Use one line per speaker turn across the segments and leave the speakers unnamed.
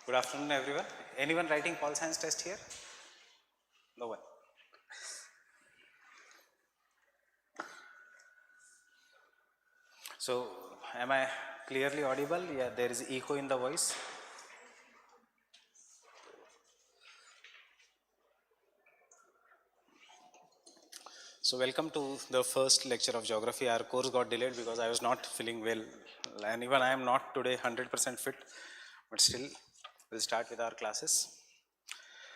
Good afternoon, everyone. Anyone writing Pol Science test here? No one. So, am I clearly audible? Yeah, there is echo in the voice. So, welcome to the first lecture of geography. Our course got delayed because I was not feeling well, and even I am not today 100% fit, but still, we'll start with our classes.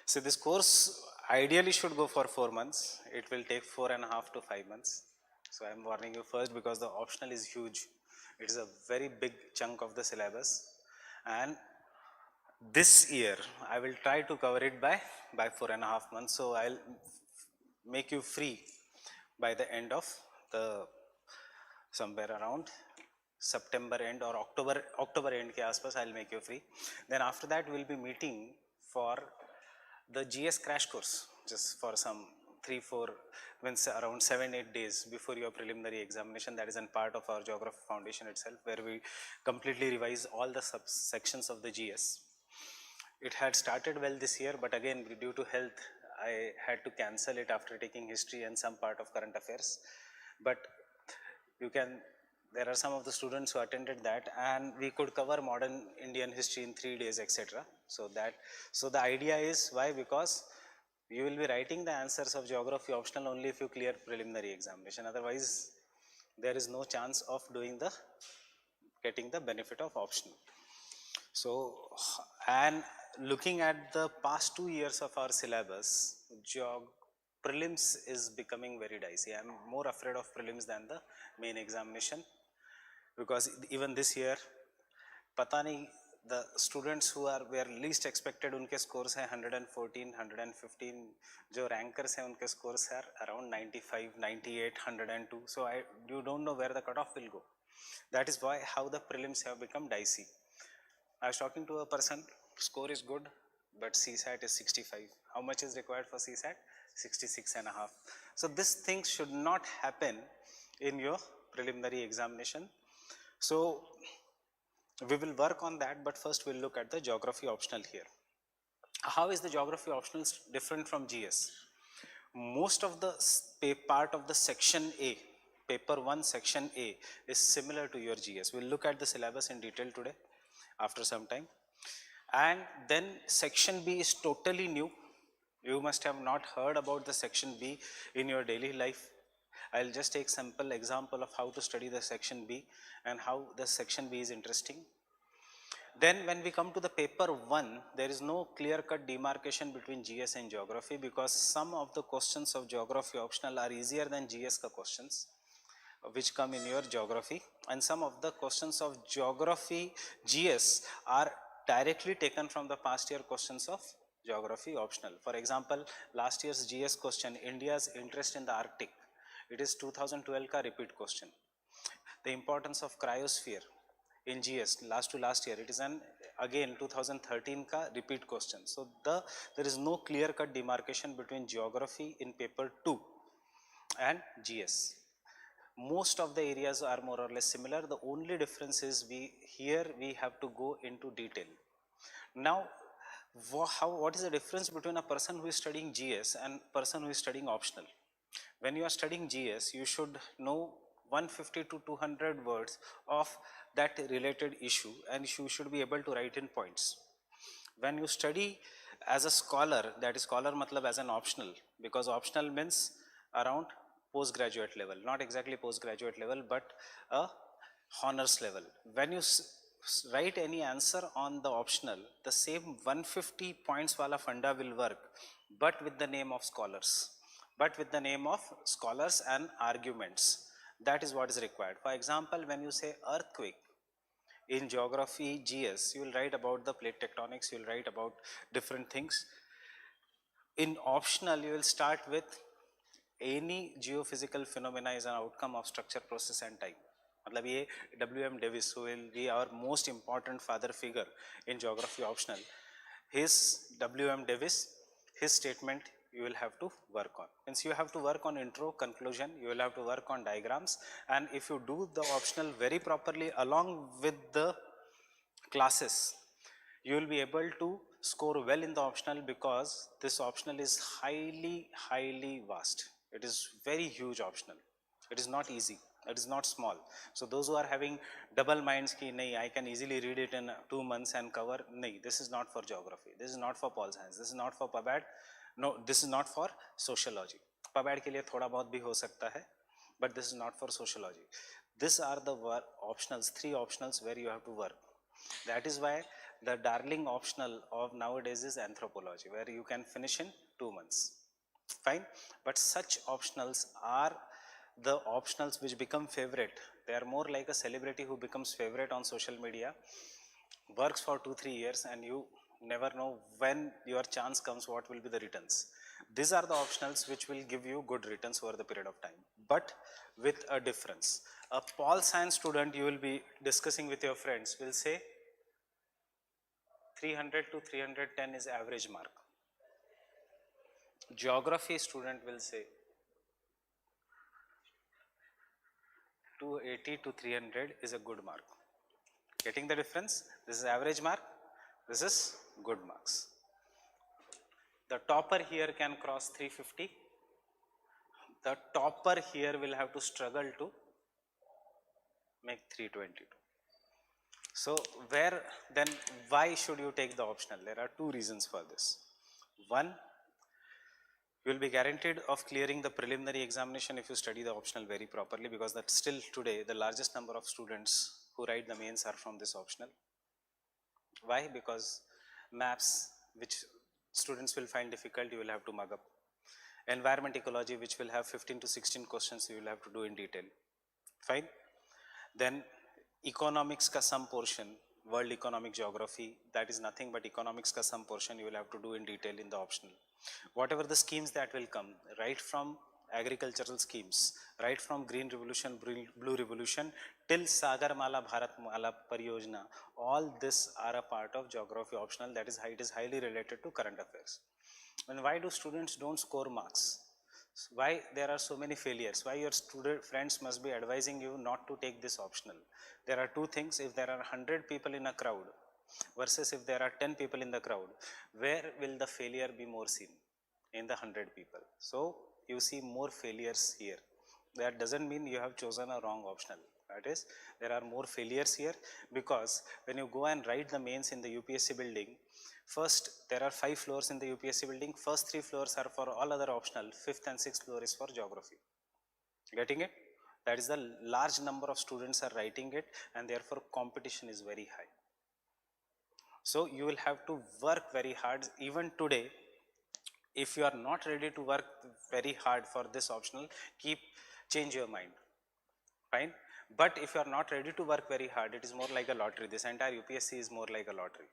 So, this course ideally should go for 4 months. It will take 4.5 to 5 months. So, I am warning you first because the optional is huge. It is a very big chunk of the syllabus, and this year I will try to cover it by 4.5 months. So, I'll make you free by the end of the somewhere around September end or October end ke aspas I'll make you free. Then after that we'll be meeting for the GS crash course, just for some 3-4 means around 7-8 days before your preliminary examination. That is a part of our geography foundation itself, where we completely revise all the subsections of the GS. It had started well this year, but again due to health I had to cancel it after taking history and some part of current affairs. But there are some of the students who attended that, and we could cover modern Indian history in 3 days, etc. So the idea is why? Because you will be writing the answers of geography optional only if you clear preliminary examination. Otherwise, there is no chance of getting the benefit of optional. So, and looking at the past 2 years of our syllabus, prelims is becoming very dicey. I am more afraid of prelims than the main examination, because even this year, pata nahi, the students who were least expected, unke scores hai 114, 115. Jo rankers hai, unke scores are around 95, 98, 102. So you don't know where the cutoff will go. That is why how the prelims have become dicey. I was talking to a person, score is good, but CSAT is 65. How much is required for CSAT? 66.5. So this thing should not happen in your preliminary examination. So we will work on that, but first we'll look at the geography optional here. How is the geography optional different from GS? Most of the part of the section A, paper 1 section A, is similar to your GS. We'll look at the syllabus in detail today after some time. And then section B is totally new. You must have not heard about the section B in your daily life. I'll just take simple example of how to study the section B and how the section B is interesting. Then when we come to the paper 1, there is no clear-cut demarcation between GS and geography, because some of the questions of geography optional are easier than GS ka questions which come in your geography, and some of the questions of geography GS are directly taken from the past year questions of geography optional. For example, last year's GS question, India's interest in the Arctic, it is 2012 ka repeat question. The importance of cryosphere in GS last to last year, it is an again 2013 ka repeat question. So there is no clear cut demarcation between geography in paper 2 and GS. Most of the areas are more or less similar. The only difference is here we have to go into detail. Now, what is the difference between a person who is studying GS and person who is studying optional? When you are studying GS, you should know 150 to 200 words of that related issue, and you should be able to write in points. When you study as a scholar, that is scholar matlab as an optional, because optional means around postgraduate level, not exactly postgraduate level, but a honors level. When you write any answer on the optional, the same 150 points wala funda will work, but with the name of scholars, and arguments. That is what is required. For example, when you say earthquake in geography GS, you will write about the plate tectonics, you will write about different things. In optional, you will start with any geophysical phenomena is an outcome of structure, process and time. मतलब ये W.M. Davis, who will be our most important father figure in geography optional, his W.M. Davis, his statement you will have to work on. Means you have to work on intro, conclusion, you will have to work on diagrams, and if you do the optional very properly along with the classes, you will be able to score well in the optional because this optional is highly vast. It is very huge optional. It is not easy. It is not small. So those who are having double minds ki nahi, I can easily read it in 2 months and cover. Nahi, this is not for geography. This is not for pol science. This is not for PubAd. No, this is not for sociology. PubAd ke liye thoda bahut bhi ho sakta hai, but this is not for sociology. These are the optionals, 3 optionals where you have to work. That is why the darling optional of nowadays is anthropology, where you can finish in 2 months. Fine, but such optionals are the optionals which become favorite. They are more like a celebrity who becomes favorite on social media, works for 2-3 years, and you never know when your chance comes what will be the returns. These are the optionals which will give you good returns over the period of time, but with a difference. A pol science student, you will be discussing with your friends, will say 300 to 310 is average mark. Geography student will say 280 to 300 is a good mark. Getting the difference? This is average mark, this is good marks. The topper here can cross 350. The topper here will have to struggle to make 322. So why should you take the optional? There are 2 reasons for this. One, you will be guaranteed of clearing the preliminary examination if you study the optional very properly, because that still today the largest number of students who write the mains are from this optional. Why? Because maps, which students will find difficult, you will have to mug up. Environment ecology, which will have 15 to 16 questions, you will have to do in detail. Fine. Then economics ka some portion, world economic geography, that is nothing but economics ka some portion you will have to do in detail in the optional. Whatever the schemes that will come, right from agricultural schemes, right from green revolution, blue revolution, till Sagar Mala, Bharat Mala Pariyojana, all this are a part of geography optional. That is, it is highly related to current affairs. And why do students don't score marks? Why there are so many failures? Why your student friends must be advising you not to take this optional? There are 2 things. If there are 100 people in a crowd versus if there are 10 people in the crowd, where will the failure be more seen? In the 100 people. So you see more failures here. That doesn't mean you have chosen a wrong optional. That is, there are more failures here, because when you go and write the mains in the UPSC building, first there are 5 floors in the UPSC building. First 3 floors are for all other optional. 5th and 6th floor is for geography. Getting it? That is, the large number of students are writing it, and therefore competition is very high. So you will have to work very hard. Even today, if you are not ready to work very hard for this optional, change your mind. Fine. But if you are not ready to work very hard, it is more like a lottery. This entire UPSC is more like a lottery.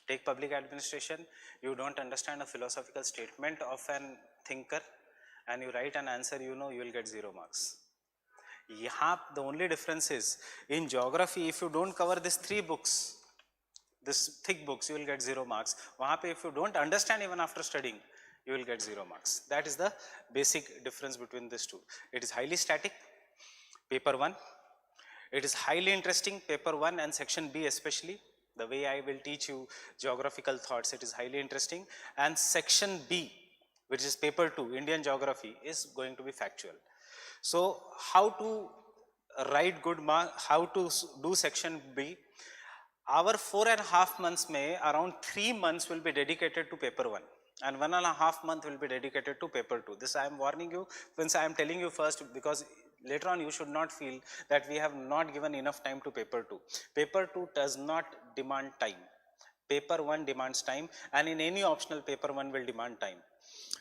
Take public administration, you don't understand a philosophical statement of an thinker and you write an answer, you know you will get 0 marks. The only difference is, in geography, if you don't cover these 3 books, this thick books, you will get 0 marks. If you don't understand even after studying, you will get 0 marks. That is the basic difference between these 2. It is highly static, paper 1. It is highly interesting, paper 1 and section B especially. The way I will teach you geographical thoughts, it is highly interesting. And section B, which is paper 2, Indian geography, is going to be factual. So how to write good marks, how to do section B? Our 4.5 months around 3 months will be dedicated to paper 1 and 1.5 month will be dedicated to paper 2. This I am warning you, since I am telling you first, because later on you should not feel that we have not given enough time to paper 2. Paper 2 does not demand time. Paper 1 demands time, and in any optional, paper 1 will demand time.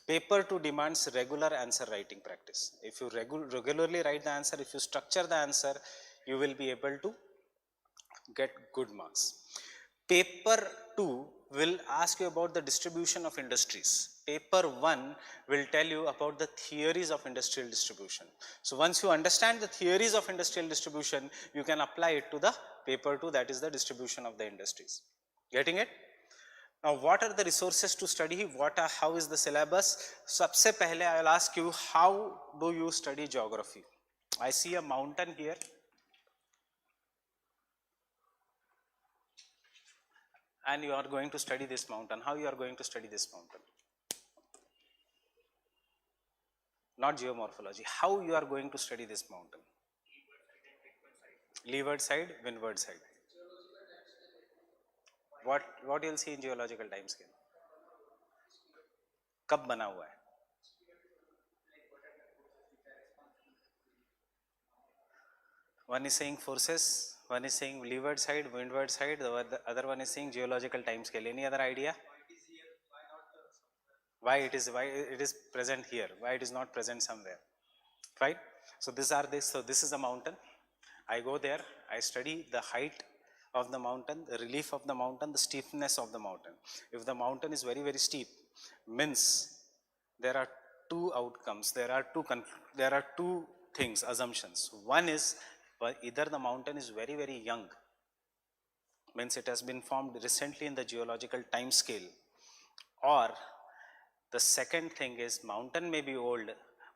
Paper 2 demands regular answer writing practice. If you regularly write the answer, if you structure the answer, you will be able to get good marks. Paper 2 will ask you about the distribution of industries. Paper 1 will tell you about the theories of industrial distribution. So once you understand the theories of industrial distribution, you can apply it to the paper 2, that is the distribution of the industries. Getting it? Now what are the resources to study? How is the syllabus? Sabse pehle I will ask you, how do you study geography? I see a mountain here. and you are going to study this mountain. How you are going to study this mountain? Not geomorphology. How you are going to study this mountain? Leeward side, windward side. What you'll see in geological time scale? कब बना हुआ है? One is saying forces, one is saying leeward side, windward side, the other one is saying geological time scale. Any other idea? Why it is present here? Why it is not present somewhere? Right? So this is a mountain. I go there, I study the height of the mountain, the relief of the mountain, the steepness of the mountain. If the mountain is very, very steep, means there are two outcomes, there are two things, assumptions. One is, either the mountain is very, very young, means it has been formed recently in the geological time scale, or the second thing is mountain may be old,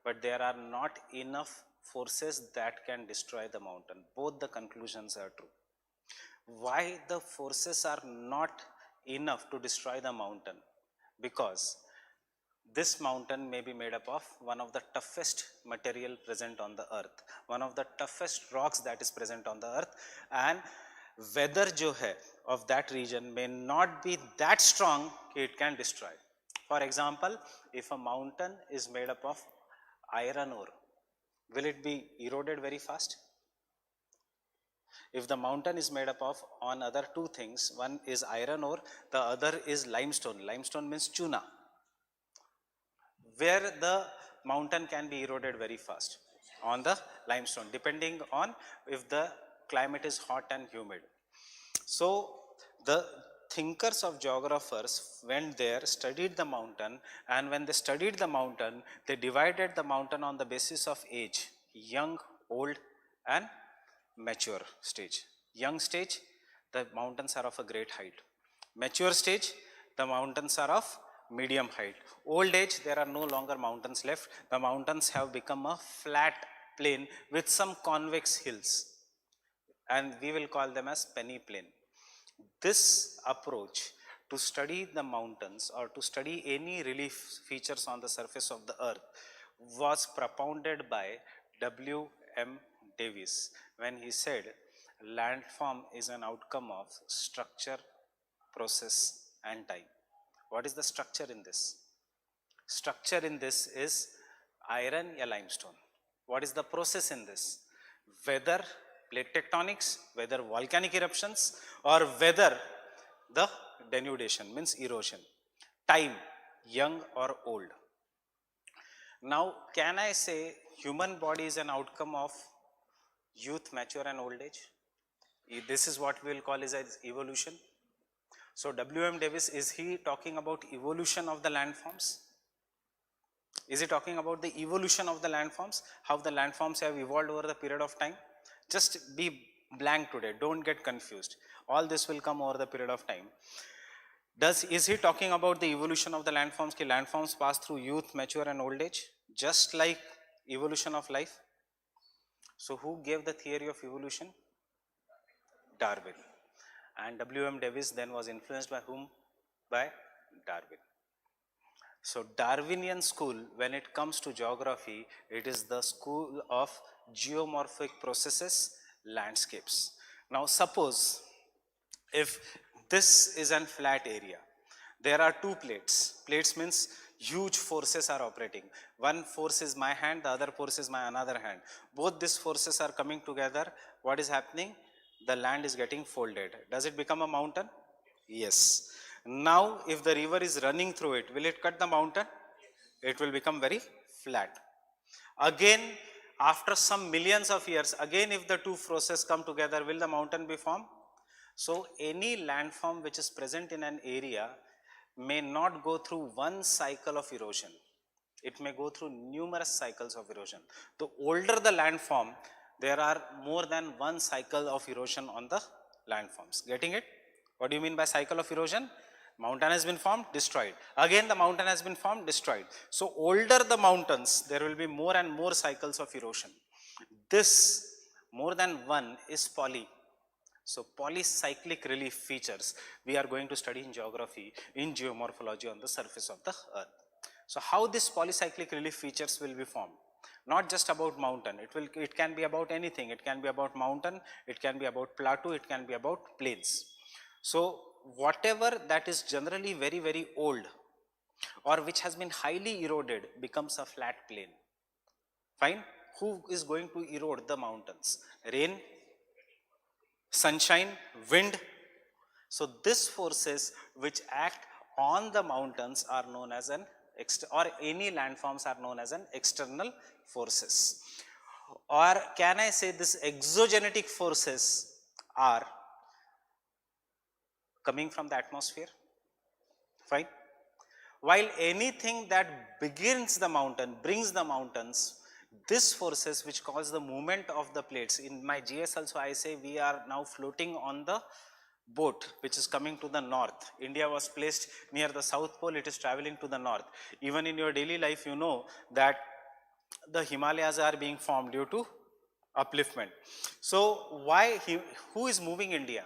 but there are not enough forces that can destroy the mountain. Both the conclusions are true. Why the forces are not enough to destroy the mountain? Because this mountain may be made up of one of the toughest material present on the earth, one of the toughest rocks that is present on the earth, and weather jo hai of that region may not be that strong it can destroy. For example, if a mountain is made up of iron ore, will it be eroded very fast? If the mountain is made up of on other two things, one is iron ore, the other is limestone. Limestone means chuna, where the mountain can be eroded very fast on the limestone, depending on if the climate is hot and humid. So the thinkers of geographers went there, studied the mountain, and when they studied the mountain, they divided the mountain on the basis of age: young, old, and mature stage. Young stage, the mountains are of a great height. Mature stage, the mountains are of medium height. Old age, there are no longer mountains left. The mountains have become a flat plain with some convex hills, and we will call them as peneplain. This approach to study the mountains or to study any relief features on the surface of the earth was propounded by W.M. Davis when he said landform is an outcome of structure, process, and time. What is the structure in this? Structure in this is iron or limestone. What is the process in this? Whether plate tectonics, whether volcanic eruptions, or whether the denudation, means erosion. Time, young or old. Now, can I say human body is an outcome of youth, mature, and old age? This is what we will call as evolution. So W.M. Davis, is he talking about evolution of the landforms? Is he talking about the evolution of the landforms? How the landforms have evolved over the period of time? Just be blank today, don't get confused. All this will come over the period of time. Is he talking about the evolution of the landforms? Ki landforms pass through youth, mature, and old age, just like evolution of life? So who gave the theory of evolution? Darwin. And W.M. Davis then was influenced by whom? By Darwin. So Darwinian school, when it comes to geography, it is the school of geomorphic processes, landscapes. Now suppose if this is an flat area, there are two plates. Plates means huge forces are operating. One force is my hand, the other force is my another hand. Both these forces are coming together. What is happening? The land is getting folded. Does it become a mountain? Yes. Now if the river is running through it, will it cut the mountain? It will become very flat. Again, after some millions of years, again if the two forces come together, will the mountain be formed? So any landform which is present in an area may not go through one cycle of erosion. It may go through numerous cycles of erosion. The older the landform, there are more than one cycle of erosion on the landforms. Getting it? What do you mean by cycle of erosion? Mountain has been formed, destroyed. Again the mountain has been formed, destroyed. So older the mountains, there will be more and more cycles of erosion. This more than one is poly. So polycyclic relief features we are going to study in geography, in geomorphology on the surface of the earth. So how this polycyclic relief features will be formed? Not just about mountain, it can be about anything. It can be about mountain, it can be about plateau, it can be about plains. So whatever that is generally very old or which has been highly eroded becomes a flat plain. Fine. Who is going to erode the mountains? Rain, sunshine, wind. So these forces which act on the mountains are known as an or any landforms are known as an external forces. Or can I say this exogenetic forces are coming from the atmosphere? Fine. While anything that begins the mountain, brings the mountains, these forces which cause the movement of the plates, in my GS also I say we are now floating on the boat which is coming to the north. India was placed near the south pole, it is traveling to the north. Even in your daily life you know that the Himalayas are being formed due to upliftment. So who is moving India?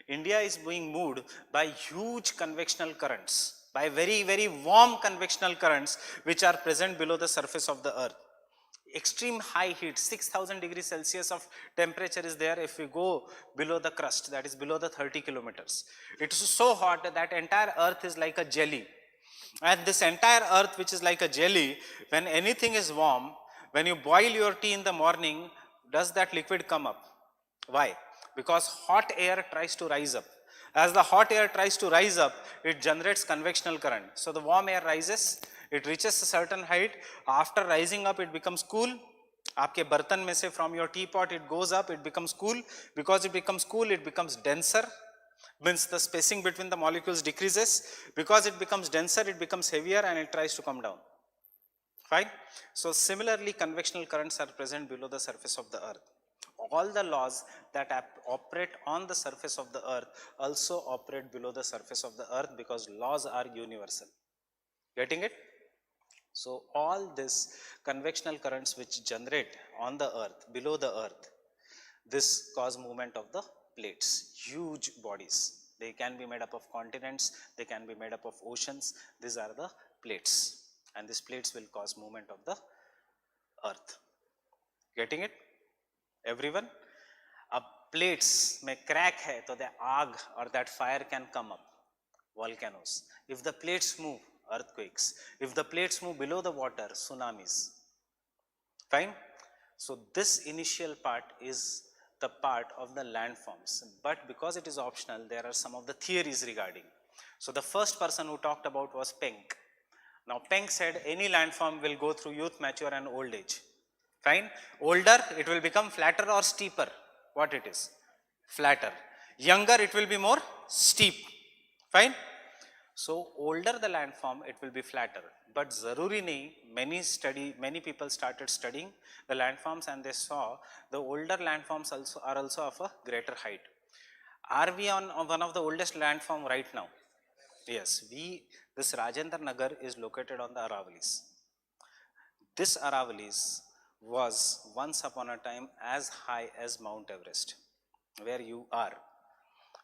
India is being moved by huge convectional currents, by very warm convectional currents which are present below the surface of the earth. Extreme high heat, 6000 degrees Celsius of temperature is there if we go below the crust, that is below the 30 kilometers. It is so hot that entire earth is like a jelly. And this entire earth which is like a jelly, when anything is warm, when you boil your tea in the morning, does that liquid come up? Why? Because hot air tries to rise up. As the hot air tries to rise up, it generates convectional current. So the warm air rises, it reaches a certain height. After rising up, it becomes cool. आपके बर्तन में से from your teapot it goes up, it becomes cool. Because it becomes cool, it becomes denser. Means the spacing between the molecules decreases. Because it becomes denser, it becomes heavier and it tries to come down. Fine. So similarly, convectional currents are present below the surface of the earth. All the laws that operate on the surface of the earth also operate below the surface of the earth because laws are universal. Getting it? So all these convectional currents which generate on the earth, below the earth, this cause movement of the plates, huge bodies. They can be made up of continents, they can be made up of oceans. These are the plates, and these plates will cause movement of the earth. Getting it? Everyone? अब plates में crack है तो the आग or that fire can come up. Volcanoes. If the plates move, earthquakes. If the plates move below the water, tsunamis. Fine? So this initial part is the part of the landforms, but because it is optional, there are some of the theories regarding. So the first person who talked about was Penck. Now Penck said any landform will go through youth, mature and old age. Fine? Older, it will become flatter or steeper. What it is? Flatter. Younger, it will be more steep. Fine? So older the landform, it will be flatter. But zaruri nahi, many people started studying the landforms and they saw the older landforms are also of a greater height. Are we on one of the oldest landform right now? Yes, this Rajendra Nagar is located on the Aravalis. This Aravalis was once upon a time as high as Mount Everest, where you are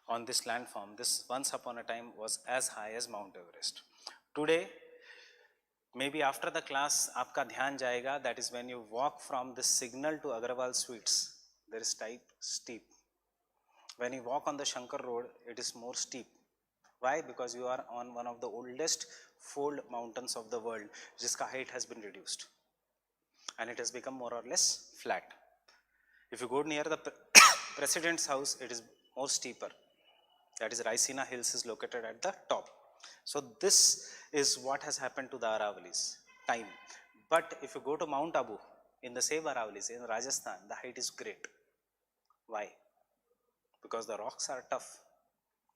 on this landform. This once upon a time was as high as Mount Everest. Today, maybe after the class, आपका ध्यान जाएगा, that is when you walk from the signal to Agrawal Suites, there is steep. When you walk on the Shankar Road, it is more steep. Why? Because you are on one of the oldest fold mountains of the world, जिसका height has been reduced. And it has become more or less flat. If you go near the president's house, it is more steeper. That is Raisina Hills is located at the top. So this is what has happened to the Aravalis, time. But if you go to Mount Abu, in the same Aravalis, in Rajasthan, the height is great. Why? Because the rocks are tough.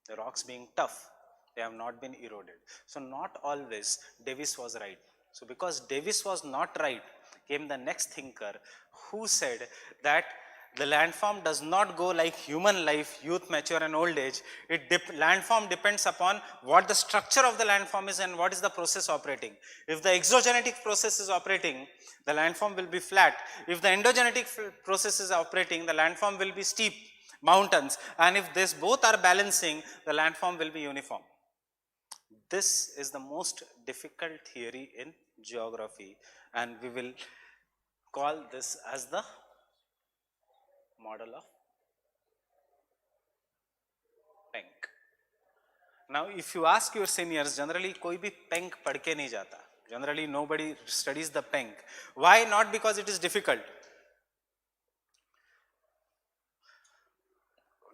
The rocks being tough, they have not been eroded. So not always Davis was right. So because Davis was not right, came the next thinker who said that the landform does not go like human life, youth, mature and old age. Landform depends upon what the structure of the landform is and what is the process operating. If the exogenetic process is operating, the landform will be flat. If the endogenetic process is operating, the landform will be steep. mountains, and if this both are balancing, the landform will be uniform. This is the most difficult theory in geography, and we will call this as the model of Penck. Now, if you ask your seniors, generally कोई भी Penck पढ़ के नहीं जाता. Generally, nobody studies the Penck. Why? Not because it is difficult.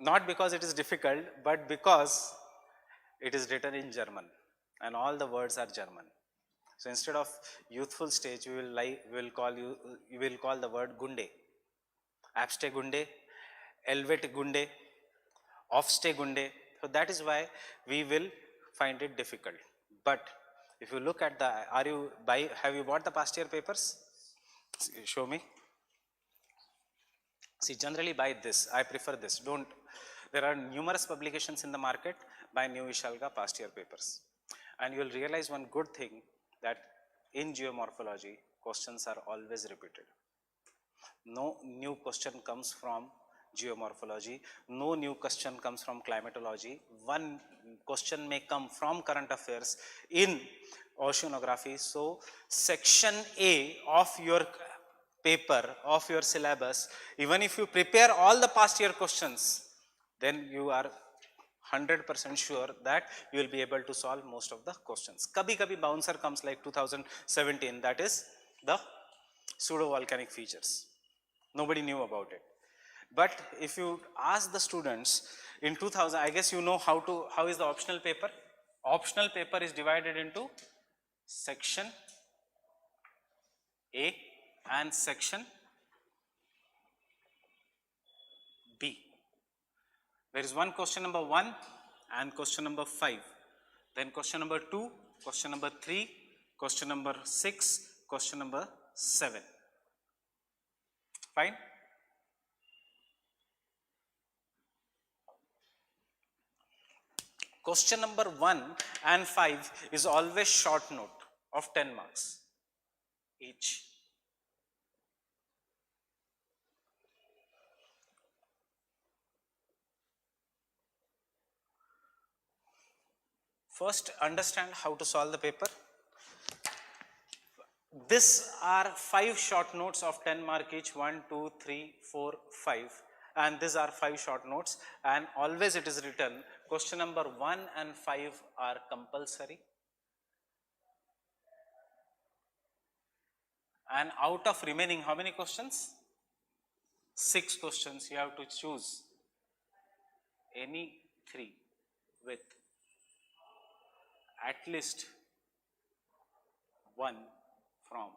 Not because it is difficult, but because it is written in German, and all the words are German. So instead of youthful stage, we will call the word Gunde, Abste Gunde, Elvet Gunde, Offste Gunde. So that is why we will find it difficult. But if you look at the, have you bought the past year papers? Show me. See, generally buy this. I prefer this. Don't. There are numerous publications in the market. Buy New Vishalga past year papers, and you will realize one good thing, that in geomorphology, questions are always repeated. No new question comes from geomorphology. No new question comes from climatology. One question may come from current affairs in oceanography. So section A of your paper, of your syllabus, even if you prepare all the past year questions, then you are 100% sure that you will be able to solve most of the questions. Kabhi bouncer comes like 2017, that is the pseudo volcanic features. Nobody knew about it. But if you ask the students in 2000, I guess you know how is the optional paper? Optional paper is divided into section A and section B. There is one question number 1 and question number 5. Then question number 2, question number 3, question number 6, question number 7. Fine? Question number 1 and 5 is always short note of 10 marks each. First, understand how to solve the paper. These are 5 short notes of 10 mark each, 1, 2, 3, 4, 5, and these are 5 short notes, and always it is written question number 1 and 5 are compulsory, and out of remaining how many questions? 6 questions. You have to choose any 3 with at least 1 from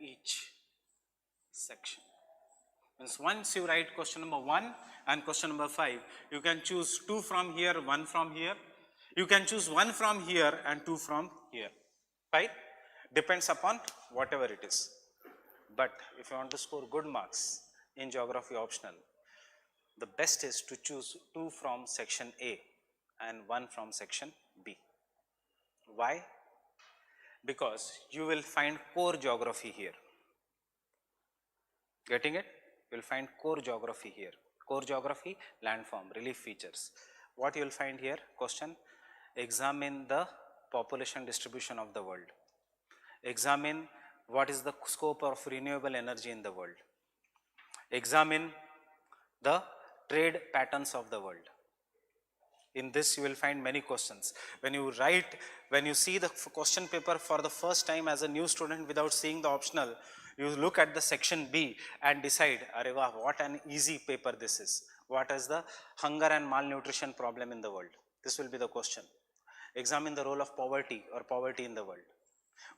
each section. Means once you write question number 1 and question number 5, you can choose 2 from here, 1 from here. You can choose 1 from here and 2 from here. Right? Depends upon whatever it is. But if you want to score good marks in geography optional, the best is to choose 2 from section A and 1 from section B. Why? Because you will find core geography here. Getting it? You will find core geography here. Core geography, landform, relief features. What you will find here? Question: examine the population distribution of the world. Examine what is the scope of renewable energy in the world. Examine the trade patterns of the world. In this you will find many questions. When you see the question paper for the first time as a new student without seeing the optional, you look at the section B and decide, "Arey wah, what an easy paper this is. What is the hunger and malnutrition problem in the world?" This will be the question. Examine the role of poverty or poverty in the world.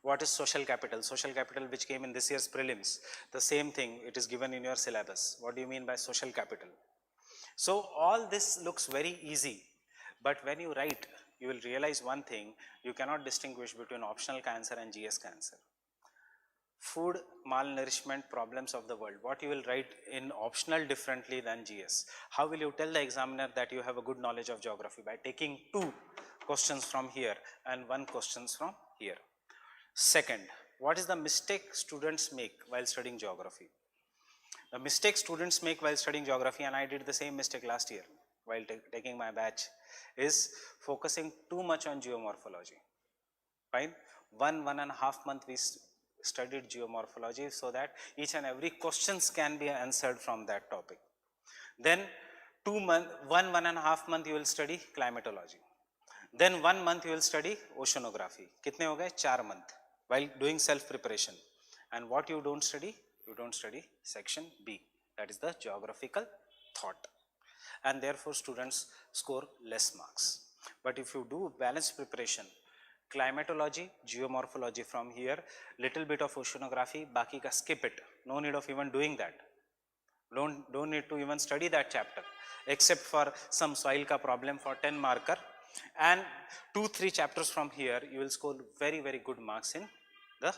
What is social capital? Social capital, which came in this year's prelims. The same thing, it is given in your syllabus. What do you mean by social capital? So all this looks very easy, but when you write, you will realize one thing: you cannot distinguish between optional cancer and GS cancer. Food malnourishment problems of the world, what you will write in optional differently than GS. How will you tell the examiner that you have a good knowledge of geography? By taking 2 questions from here and 1 questions from here. Second, what is the mistake students make while studying geography? The mistake students make while studying geography, and I did the same mistake last year while taking my batch, is focusing too much on geomorphology. Fine. 1.5 month we studied geomorphology so that each and every questions can be answered from that topic. Then 1.5 month you will study climatology. Then 1 month you will study oceanography. Kitne ho gaye? 4 month while doing self preparation. And what you don't study? You don't study section B, that is the geographical thought, and therefore students score less marks. But if you do balanced preparation, climatology, geomorphology from here, little bit of oceanography, baki ka skip it, no need of even doing that. Don't need to even study that chapter except for some soil ka problem for 10 marker, and 2-3 chapters from here you will score very good marks in the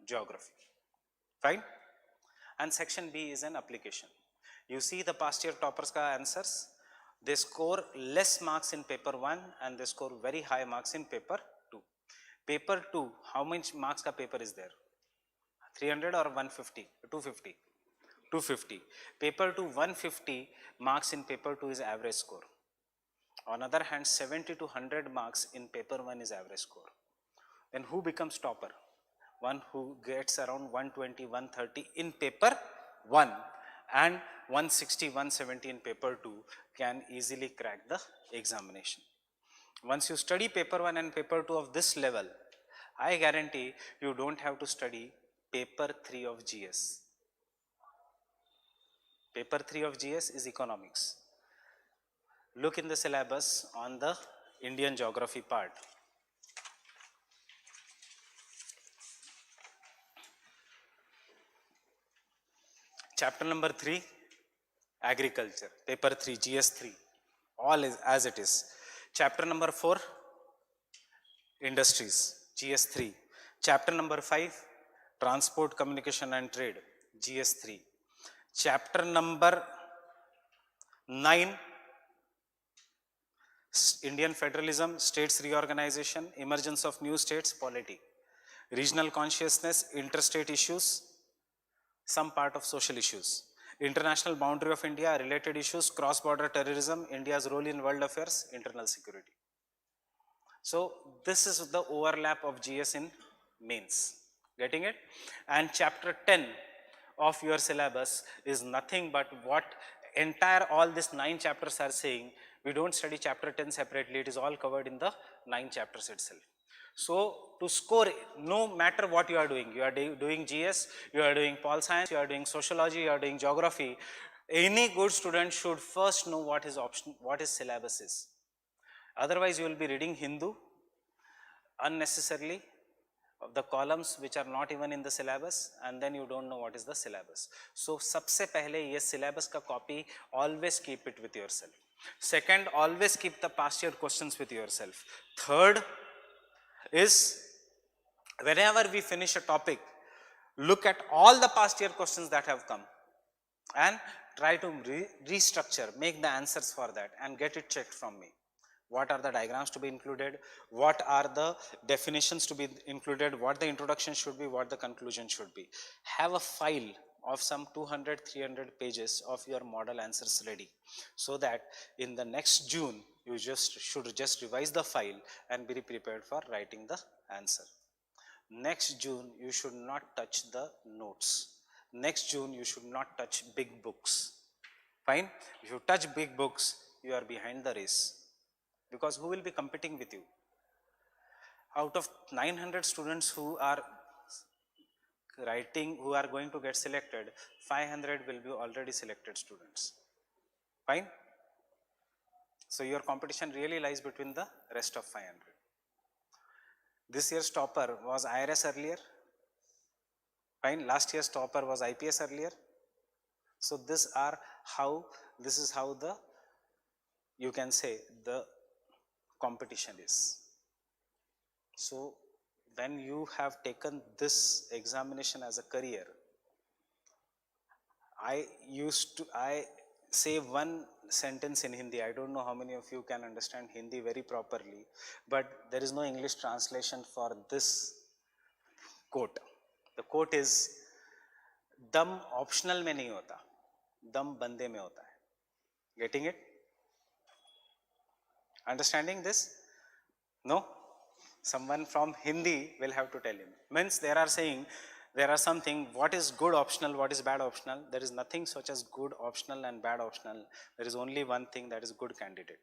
geography. Fine. And section B is an application. You see the past year toppers ka answers, they score less marks in paper 1 and they score very high marks in paper 2. Paper 2, how much marks ka paper is there? 300 or 150? 250. 250. Paper 2, 150 marks in paper 2 is average score. On other hand, 70 to 100 marks in paper 1 is average score. Then who becomes topper? One who gets around 120, 130 in paper 1 and 160, 170 in paper 2 can easily crack the examination. Once you study paper 1 and paper 2 of this level, I guarantee you don't have to study paper 3 of GS. Paper 3 of GS is economics. Look in the syllabus on the Indian geography part. Chapter number 3, agriculture, paper 3, GS 3, all is as it is. Chapter number 4, industries, GS 3. Chapter number 5, transport, communication and trade, GS 3. Chapter number 9, Indian federalism, states reorganization, emergence of new states, polity, regional consciousness, interstate issues, some part of social issues, international boundary of India, related issues, cross-border terrorism, India's role in world affairs, internal security. So this is the overlap of GS in mains. Getting it? And chapter 10 of your syllabus is nothing but what entire all these 9 chapters are saying. We don't study chapter 10 separately, it is all covered in the 9 chapters itself. So to score, no matter what you are doing GS, you are doing pol science, you are doing sociology, you are doing geography, any good student should first know what his syllabus is. Otherwise you will be reading Hindu unnecessarily, of the columns which are not even in the syllabus, and then you don't know what is the syllabus. So sabse pehle ye syllabus ka copy, always keep it with yourself. Second, always keep the past year questions with yourself. Third is, whenever we finish a topic, look at all the past year questions that have come and try to restructure, make the answers for that and get it checked from me. What are the diagrams to be included? What are the definitions to be included? What the introduction should be? What the conclusion should be? Have a file of some 200-300 pages of your model answers ready, so that in the next June you should just revise the file and be prepared for writing the answer. Next June you should not touch the notes. Next June you should not touch big books. Fine? If you touch big books, you are behind the race. Because who will be competing with you? Out of 900 students who are writing, who are going to get selected, 500 will be already selected students. Fine? So your competition really lies between the rest of 500. This year's topper was IRS earlier. Fine? Last year's topper was IPS earlier. So this is how the, you can say, the competition is. So when you have taken this examination as a career, I say one sentence in Hindi. I don't know how many of you can understand Hindi very properly, but there is no English translation for this quote. The quote is, "Dam optional mein nahi hota, दम बंदे में होता है. Getting it? Understanding this? No? Someone from Hindi will have to tell him. Means there are saying, there are something, what is good optional, what is bad optional? There is nothing such as good optional and bad optional. There is only one thing, that is good candidate.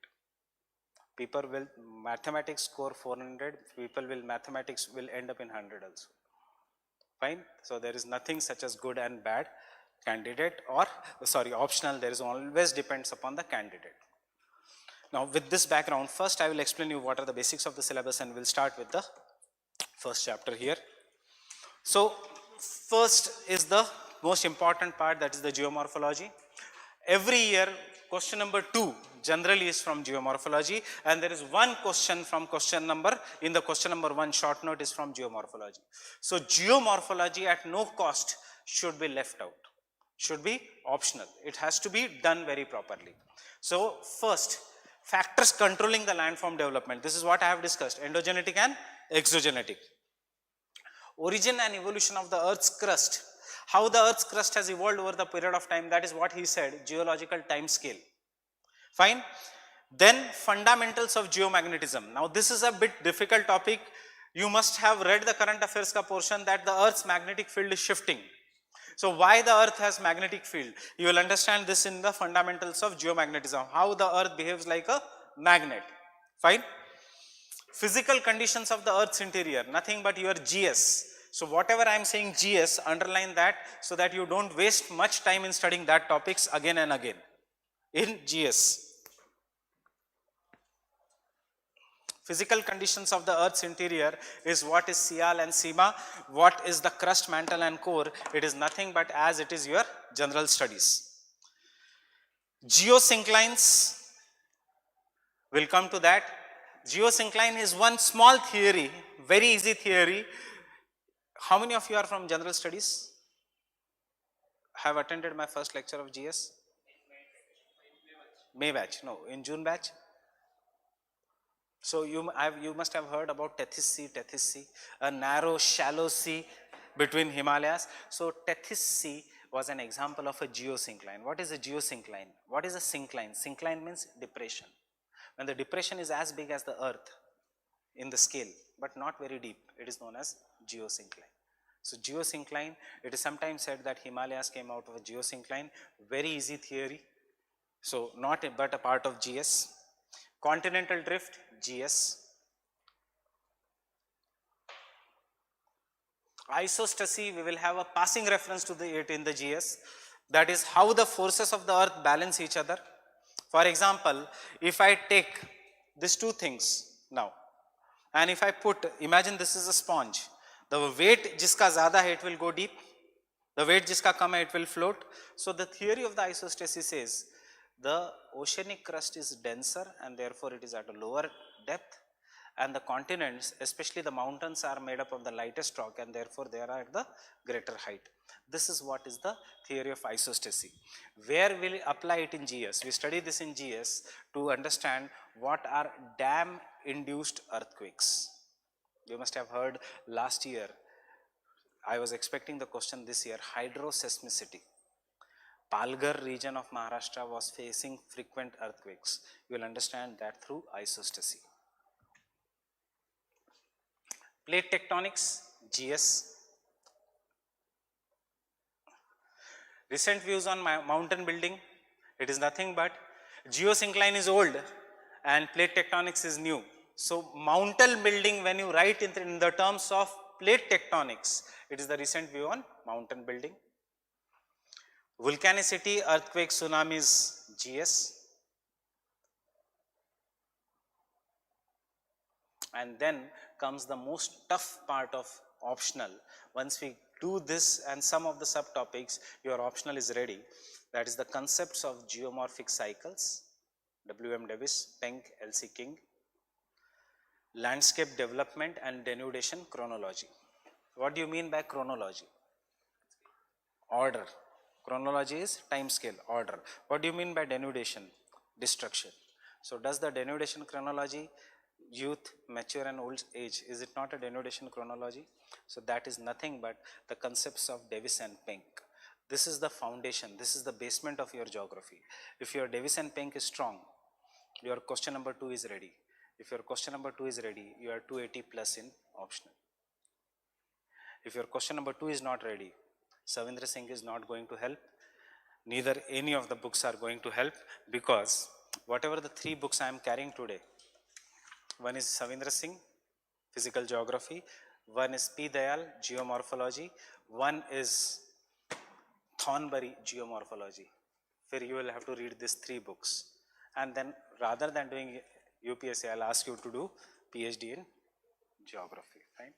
People will mathematics score 400, people will mathematics will end up in 100 also. Fine. So there is nothing such as good and bad candidate, or sorry, optional. There is always depends upon the candidate. Now with this background, first I will explain you what are the basics of the syllabus, and we'll start with the first chapter here. So first is the most important part, that is the geomorphology. Every year question number 2 generally is from geomorphology, and there is one question from question number, in the question number 1 short note is from geomorphology. So geomorphology at no cost should be left out, should be optional. It has to be done very properly. So first, factors controlling the landform development. This is what I have discussed, endogenetic and exogenetic. Origin and evolution of the Earth's crust. How the Earth's crust has evolved over the period of time, that is what he said, geological time scale. Fine. Then fundamentals of geomagnetism. Now this is a bit difficult topic. You must have read the current affairs ka portion, that the Earth's magnetic field is shifting. So why the Earth has magnetic field? You will understand this in the fundamentals of geomagnetism, how the Earth behaves like a magnet. Fine. Physical conditions of the Earth's interior, nothing but your GS. So whatever I am saying GS, underline that so that you don't waste much time in studying that topics again and again in GS. Physical conditions of the Earth's interior is what is Sial and Sima, what is the crust, mantle and core. It is nothing but as it is your general studies. Geosynclines, will come to that. Geosyncline is one small theory, very easy theory. How many of you are from general studies? Have attended my first lecture of GS? May batch, no, in June batch. So you must have heard about Tethys Sea, a narrow, shallow sea between Himalayas. So Tethys Sea was an example of a geosyncline. What is a geosyncline? What is a syncline? Syncline means depression. When the depression is as big as the Earth in the scale, but not very deep, it is known as geosyncline. So geosyncline, it is sometimes said that Himalayas came out of a geosyncline. Very easy theory. So not but a part of GS. Continental drift, GS. Isostasy, we will have a passing reference to it in the GS. That is how the forces of the Earth balance each other. For example, if I take these two things now, and if I put, imagine this is a sponge. The weight jiska zyada hai, it will go deep. The weight jiska kam hai, it will float. So the theory of the isostasy says the oceanic crust is denser and therefore it is at a lower depth, and the continents, especially the mountains, are made up of the lightest rock and therefore they are at the greater height. This is what is the theory of isostasy. Where will we apply it in GS? We study this in GS to understand what are dam induced earthquakes. You must have heard last year, I was expecting the question this year, hydroseismicity. Palghar region of Maharashtra was facing frequent earthquakes. You will understand that through isostasy. Plate tectonics, GS. Recent views on mountain building, it is nothing but geosyncline is old and plate tectonics is new. So mountain building, when you write in the terms of plate tectonics, it is the recent view on mountain building. Volcanicity, earthquake, tsunamis, GS. And then comes the most tough part of optional. Once we do this and some of the subtopics, your optional is ready. That is the concepts of geomorphic cycles, W.M. Davis, Penck, L.C. King, landscape development and denudation chronology. What do you mean by chronology? Order. Chronology is time scale, order. What do you mean by denudation? Destruction. So does the denudation chronology, youth, mature and old age, is it not a denudation chronology? So that is nothing but the concepts of Davis and Penck. This is the foundation, this is the basement of your geography. If your Davis and Penk is strong, your question number 2 is ready. If your question number 2 is ready, you are 280 plus in optional. If your question number 2 is not ready, Savindra Singh is not going to help, neither any of the books are going to help, because whatever the 3 books I am carrying today, one is Savindra Singh, physical geography, one is P. Dayal, geomorphology, one is Thornbury, geomorphology. Where you will have to read these 3 books, and then rather than doing UPSC, I'll ask you to do PhD in geography. Fine.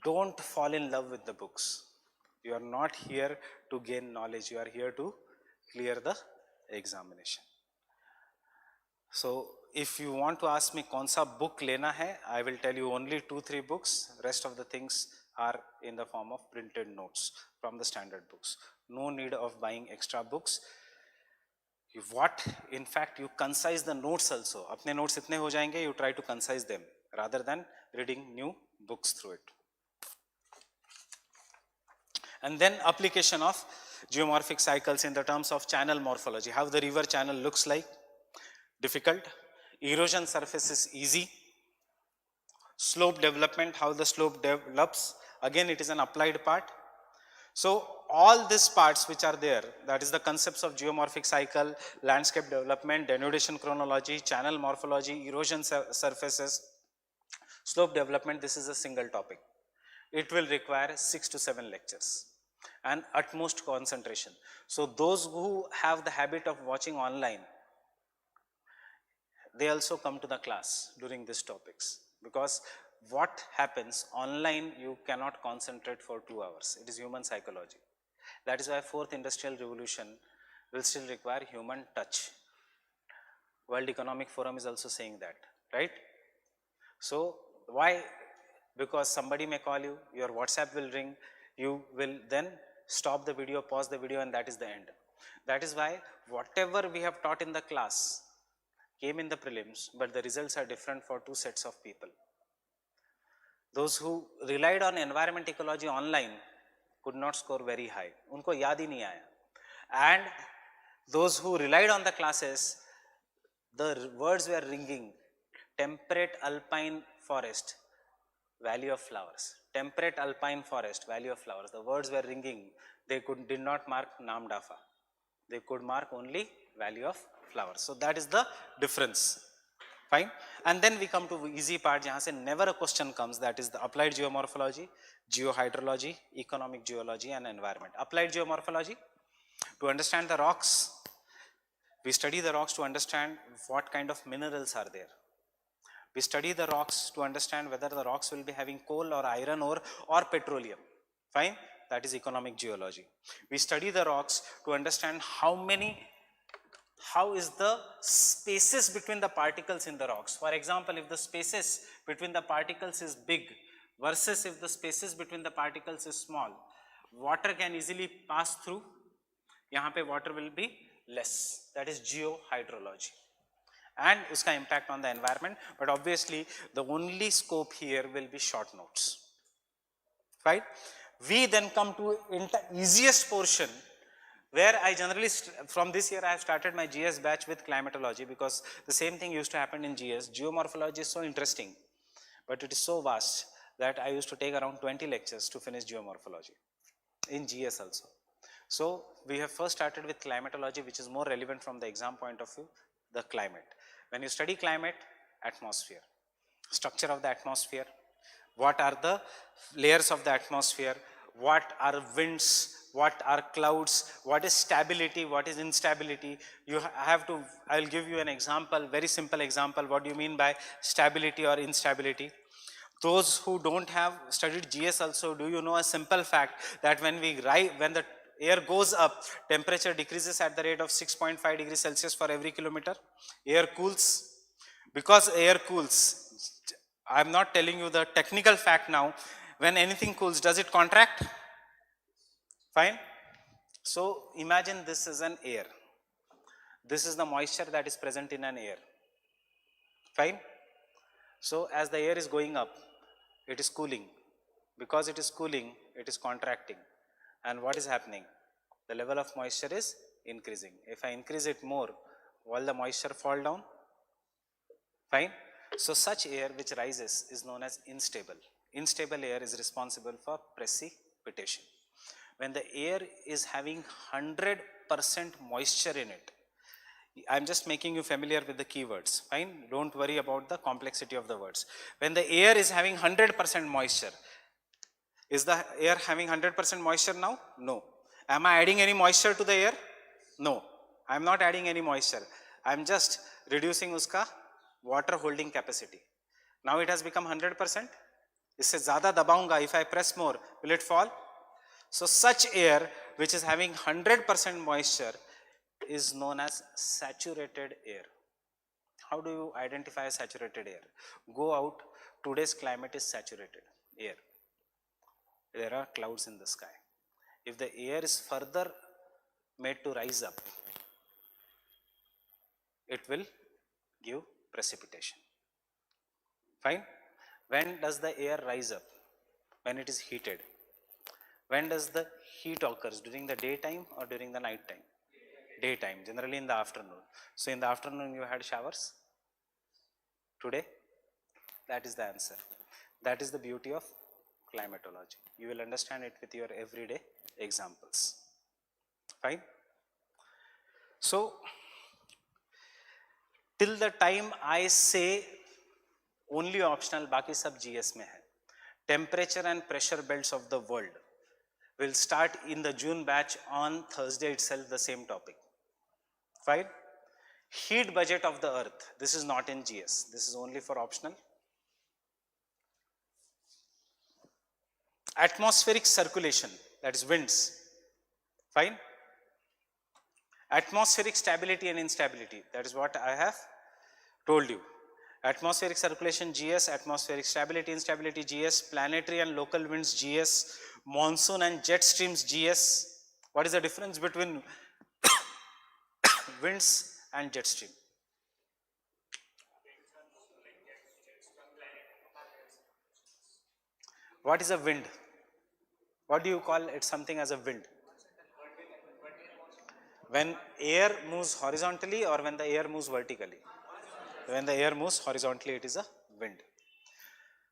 Don't fall in love with the books. You are not here to gain knowledge, you are here to clear the examination. So if you want to ask me kaun sa book lena hai, I will tell you only 2-3 books, rest of the things are in the form of printed notes from the standard books. No need of buying extra books. What in fact you concise the notes also. Apne notes itne ho jayenge, you try to concise them rather than reading new books through it. And then application of geomorphic cycles in the terms of channel morphology. How the river channel looks like, difficult. Erosion surface is easy. Slope development, how the slope develops, again it is an applied part. So all these parts which are there, that is the concepts of geomorphic cycle, landscape development, denudation chronology, channel morphology, erosion surfaces, slope development, this is a single topic. It will require 6 to 7 lectures and utmost concentration. So those who have the habit of watching online, they also come to the class during these topics, because what happens online, you cannot concentrate for 2 hours. It is human psychology. That is why 4th industrial revolution will still require human touch. World Economic Forum is also saying that, right? So why? Because somebody may call you, your WhatsApp will ring, you will then stop the video, pause the video, and that is the end. That is why whatever we have taught in the class came in the prelims, but the results are different for 2 sets of people. Those who relied on environment ecology online could not score very high. Unko yaad hi nahi aaya. And those who relied on the classes, the words were ringing: temperate alpine forest, valley of flowers. Temperate alpine forest, valley of flowers. The words were ringing. They did not mark Naam Dafa. They could mark only valley of flowers. So that is the difference. Fine. And then we come to easy part, jahan se never a question comes, that is the applied geomorphology, geohydrology, economic geology, and environment. Applied geomorphology, to understand the rocks, we study the rocks to understand what kind of minerals are there. We study the rocks to understand whether the rocks will be having coal or iron ore or petroleum. Fine. That is economic geology. We study the rocks to understand how is the spaces between the particles in the rocks. For example, if the spaces between the particles is big versus if the spaces between the particles is small, water can easily pass through. Yahan pe water will be less. That is geohydrology. And uska impact on the environment. But obviously, the only scope here will be short notes. Right? We then come to easiest portion, where I generally, from this year I have started my GS batch with climatology, because the same thing used to happen in GS. Geomorphology is so interesting, but it is so vast that I used to take around 20 lectures to finish geomorphology in GS also. So we have first started with climatology, which is more relevant from the exam point of view, the climate. When you study climate, atmosphere, structure of the atmosphere, what are the layers of the atmosphere, what are winds, what are clouds, what is stability, what is instability. You have to, I'll give you an example, very simple example. What do you mean by stability or instability? Those who don't have studied GS also, do you know a simple fact that when the air goes up, temperature decreases at the rate of 6.5 degrees Celsius for every kilometer? Air cools. Because air cools, I'm not telling you the technical fact now. When anything cools, does it contract? Fine. So imagine this is an air. This is the moisture that is present in an air. Fine. So as the air is going up, it is cooling. Because it is cooling, it is contracting. And what is happening? the level of moisture is increasing. If I increase it more, will the moisture fall down? Fine. So such air which rises is known as unstable. Unstable air is responsible for precipitation. When the air is having 100% moisture in it, I am just making you familiar with the keywords, fine, don't worry about the complexity of the words. When the air is having 100% moisture, is the air having 100% moisture now? No. Am I adding any moisture to the air? No. I am not adding any moisture. I am just reducing uska water holding capacity. Now it has become 100%. इससे ज़्यादा दबाऊंगा, if I press more, will it fall? So such air which is having 100% moisture is known as saturated air. How do you identify saturated air? Go out, today's climate is saturated air. There are clouds in the sky. If the air is further made to rise up, it will give precipitation. Fine. When does the air rise up? When it is heated. When does the heat occurs? During the daytime or during the night time? Daytime, generally in the afternoon. So in the afternoon you had showers? Today? That is the answer. That is the beauty of climatology. You will understand it with your everyday examples. Fine. So till the time I say only optional, बाकी सब GS में है. Temperature and pressure belts of the world will start in the June batch on Thursday itself, the same topic. Fine. Heat budget of the earth. This is not in GS. This is only for optional. Atmospheric circulation, that is winds. Fine. Atmospheric stability and instability, that is what I have told you. Atmospheric circulation GS, atmospheric stability, instability GS, planetary and local winds GS, monsoon and jet streams GS. What is the difference between winds and jet stream? What is a wind? What do you call it something as a wind? When air moves horizontally or when the air moves vertically? When the air moves horizontally, it is a wind.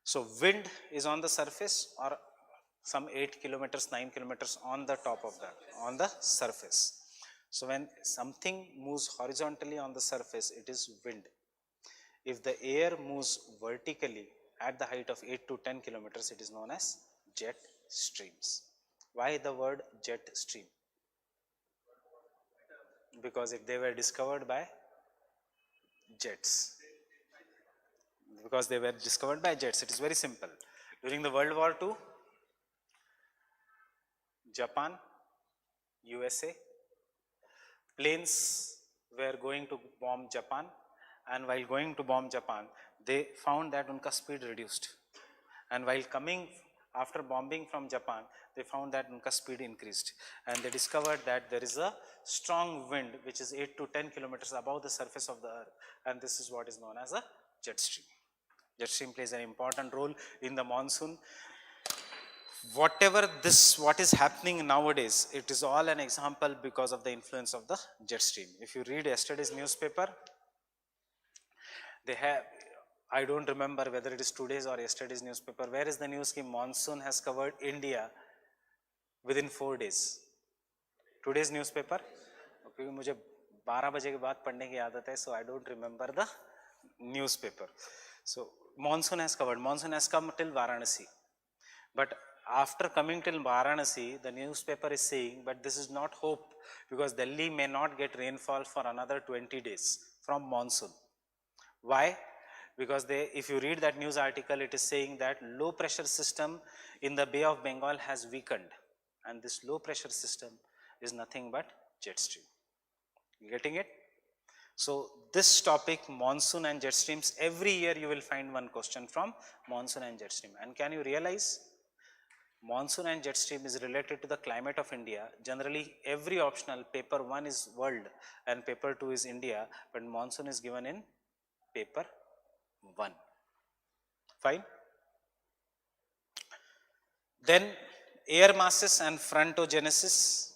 So wind is on the surface or some 8 kilometers, 9 kilometers on the top of that, on the surface. So when something moves horizontally on the surface, it is wind. If the air moves vertically at the height of 8 to 10 kilometers, it is known as jet streams. Why the word jet stream? Because they were discovered by jets. Because they were discovered by jets. It is very simple. During the World War II, Japan, USA, planes were going to bomb Japan, and while going to bomb Japan, they found that unka speed reduced. And while coming after bombing from Japan, they found that unka speed increased. And they discovered that there is a strong wind which is 8 to 10 kilometers above the surface of the earth. And this is what is known as a jet stream. Jet stream plays an important role in the monsoon. Whatever what is happening nowadays, it is all an example because of the influence of the jet stream. If you read yesterday's newspaper, they have, I don't remember whether it is today's or yesterday's newspaper, where is the news कि monsoon has covered India within 4 days. Today's newspaper, क्योंकि मुझे 12 बजे के बाद पढ़ने की आदत है, so I don't remember the newspaper. So monsoon has come till Varanasi, but after coming till Varanasi, the newspaper is saying, but this is not hope, because Delhi may not get rainfall for another 20 days from monsoon. Why? Because if you read that news article, it is saying that low pressure system in the Bay of Bengal has weakened, and this low pressure system is nothing but jet stream. You getting it? So this topic, monsoon and jet streams, every year you will find one question from monsoon and jet stream. And can you realize monsoon and jet stream is related to the climate of India? Generally every optional, paper 1 is world and paper 2 is India, but monsoon is given in paper 1. Fine. Then air masses and frontogenesis.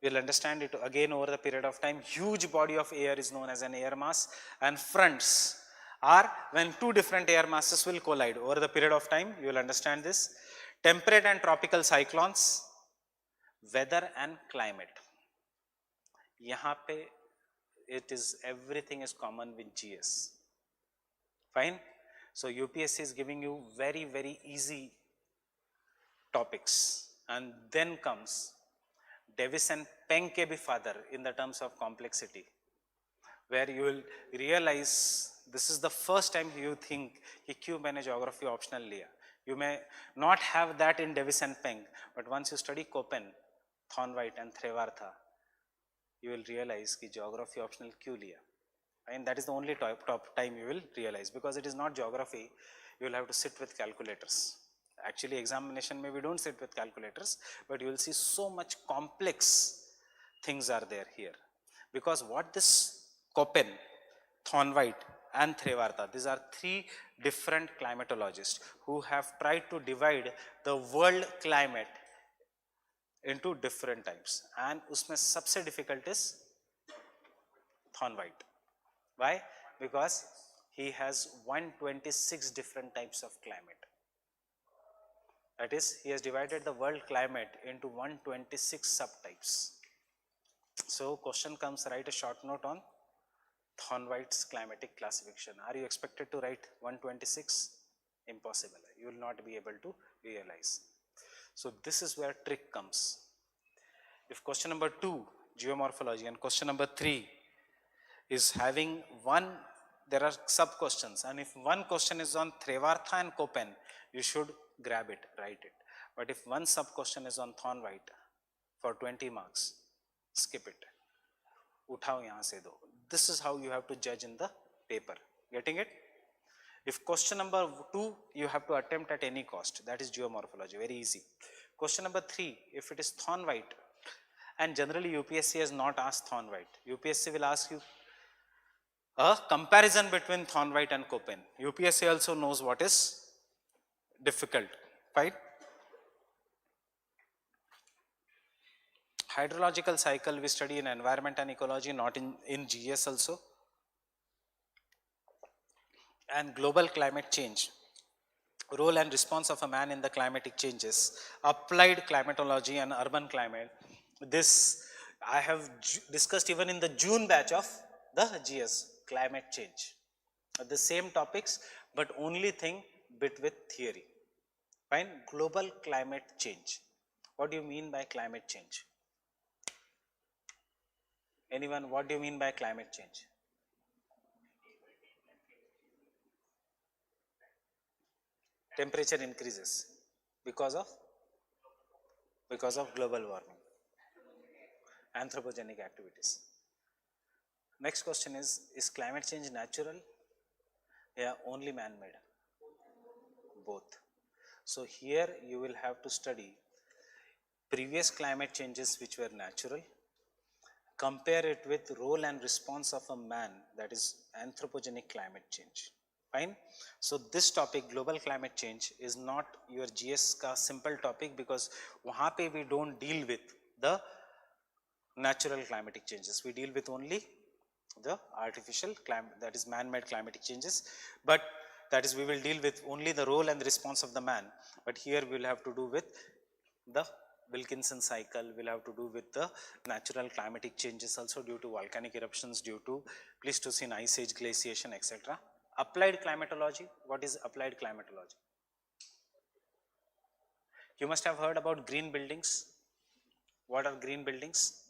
We'll understand it again over the period of time. Huge body of air is known as an air mass, and fronts are when two different air masses will collide. Over the period of time, you will understand this. Temperate and tropical cyclones, weather and climate. Yahan pe it is everything is common with GS. Fine. So UPSC is giving you very easy topics, and then comes Davis and Peng ke bhi father in the terms of complexity, where you will realize this is the first time you think कि क्यों मैंने geography optional लिया. You may not have that in Davis and Peng, but once you study Köppen, Thornwright and Trevartha, you will realize कि geography optional क्यों लिया. And that is the only top time you will realize, because it is not geography. You will have to sit with calculators. Actually, examination maybe don't sit with calculators, but you will see so much complex things are there here. Because what this Köppen, Thornwright and Trevartha, these are three different climatologists who have tried to divide the world climate into different types, and उसमें सबसे difficult is Thornwright. Why? Because he has 126 different types of climate. That is, he has divided the world climate into 126 subtypes. So question comes, write a short note on Thornwright's climatic classification. Are you expected to write 126? Impossible. You will not be able to realize. So this is where trick comes. If question number 2, geomorphology, and question number 3 is having one, there are sub questions, and if one question is on Trevartha and Köppen, you should grab it, write it. But if one sub question is on Thornwright for 20 marks, skip it. Uthao yahan se do. This is how you have to judge in the paper. Getting it? If question number 2 you have to attempt at any cost, that is geomorphology, very easy. Question number 3, if it is Thornwright, and generally UPSC has not asked Thornwright, UPSC will ask you a comparison between Thornwright and Köppen. UPSC also knows what is difficult, right? Hydrological cycle we study in environment and ecology, not in GS also. And global climate change, role and response of a man in the climatic changes, applied climatology and urban climate. This I have discussed even in the June batch of the GS, climate change. The same topics, but only thing bit with theory. Fine. Global climate change. What do you mean by climate change? Anyone, what do you mean by climate change? Temperature increases because of global warming, anthropogenic activities. Next question is climate change natural? Yeah, only man-made? Both. So here you will have to study previous climate changes which were natural, compare it with role and response of a man, that is anthropogenic climate change. Fine. So this topic, global climate change, is not your GS ka simple topic, because wahan pe we don't deal with the natural climatic changes. We deal with only the artificial climate, that is man-made climatic changes, but that is we will deal with only the role and the response of the man. But here we will have to do with the Wilkinson cycle, we will have to do with the natural climatic changes also due to volcanic eruptions, due to Pleistocene ice age glaciation, etc. Applied climatology, what is applied climatology? You must have heard about green buildings. What are green buildings?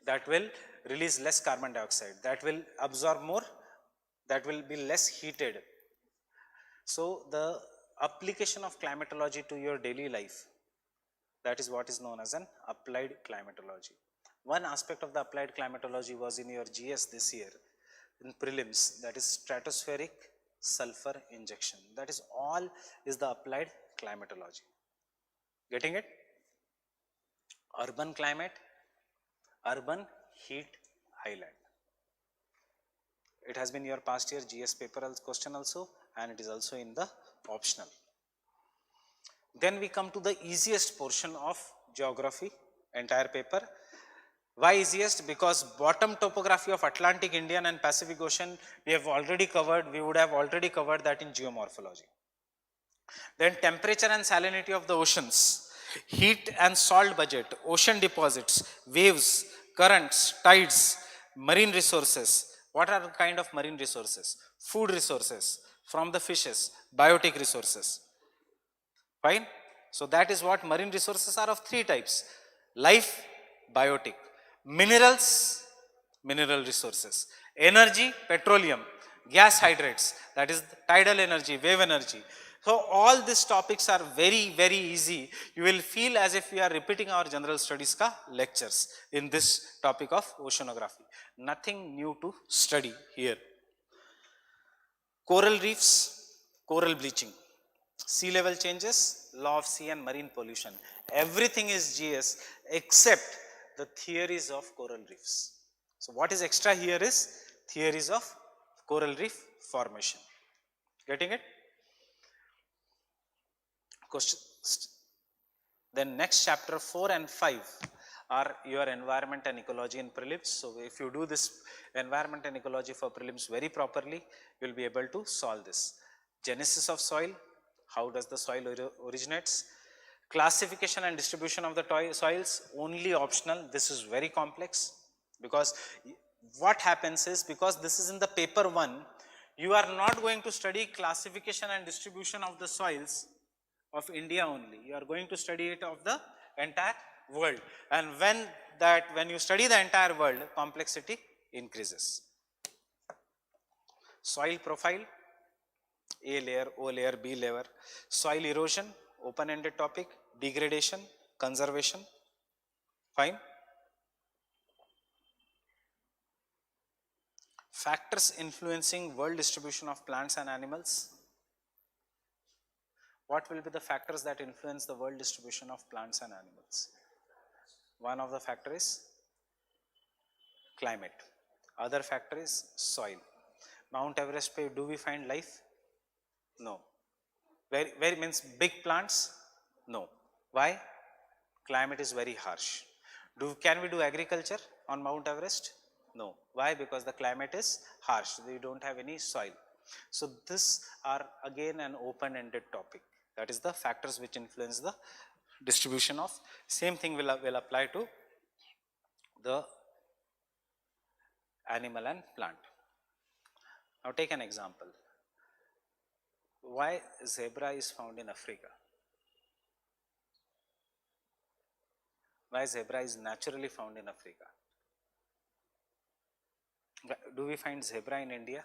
That will release less carbon dioxide, that will absorb more, that will be less heated. So the application of climatology to your daily life, that is what is known as an applied climatology. One aspect of the applied climatology was in your GS this year in prelims, that is stratospheric sulfur injection. That is all is the applied climatology. Getting it? Urban climate, urban heat island. It has been your past year GS paper question also, and it is also in the optional. Then we come to the easiest portion of geography, entire paper. Why easiest? Because bottom topography of Atlantic, Indian and Pacific Ocean we have already covered, we would have already covered that in geomorphology. Then temperature and salinity of the oceans, heat and salt budget, ocean deposits, waves, currents, tides, marine resources. What are the kind of marine resources? Food resources from the fishes, biotic resources. Fine. So that is what marine resources are of three types: life, biotic; minerals, mineral resources; energy, petroleum; gas hydrates, that is tidal energy, wave energy. So all these topics are very, very easy. You will feel as if we are repeating our general studies ka lectures in this topic of oceanography. Nothing new to study here. Coral reefs, coral bleaching, sea level changes, law of sea and marine pollution. Everything is GS except the theories of coral reefs. So what is extra here is theories of coral reef formation. Getting it? Question. Then next chapter 4 and 5 are your environment and ecology in prelims. So if you do this environment and ecology for prelims very properly, you will be able to solve this. Genesis of soil, how does the soil originates? Classification and distribution of the soils, only optional. This is very complex, because what happens is, because this is in the paper 1, you are not going to study classification and distribution of the soils of India only. You are going to study it of the entire world. And when you study the entire world, complexity increases. Soil profile, A layer, O layer, B layer. Soil erosion, open-ended topic. Degradation, conservation. Fine. Factors influencing world distribution of plants and animals. What will be the factors that influence the world distribution of plants and animals? One of the factor is climate. Other factor is soil. Mount Everest, do we find life? No. Where means big plants? No. Why? Climate is very harsh. Can we do agriculture on Mount Everest? No. Why? Because the climate is harsh. We don't have any soil. So this are again an open-ended topic. That is the factors which influence the distribution of. Same thing will apply to the animal and plant. Now take an example. Why zebra is found in Africa? Why zebra is naturally found in Africa? Do we find zebra in India?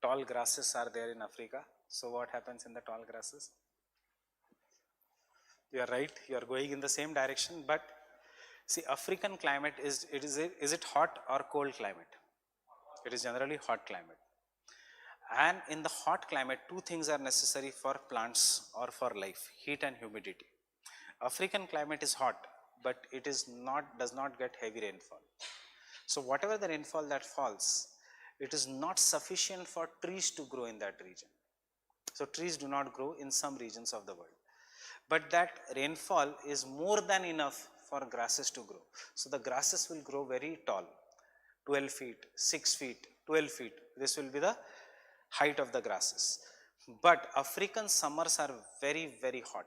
Tall grasses are there in Africa. So what happens in the tall grasses? You are right, you are going in the same direction, but see, African climate is it hot or cold climate? It is generally hot climate. And in the hot climate, two things are necessary for plants or for life: heat and humidity. African climate is hot, but it does not get heavy rainfall. So whatever the rainfall that falls, it is not sufficient for trees to grow in that region. So trees do not grow in some regions of the world. But that rainfall is more than enough for grasses to grow. So the grasses will grow very tall, 12 feet, 6 feet, 12 feet. This will be the height of the grasses. But African summers are very, very hot.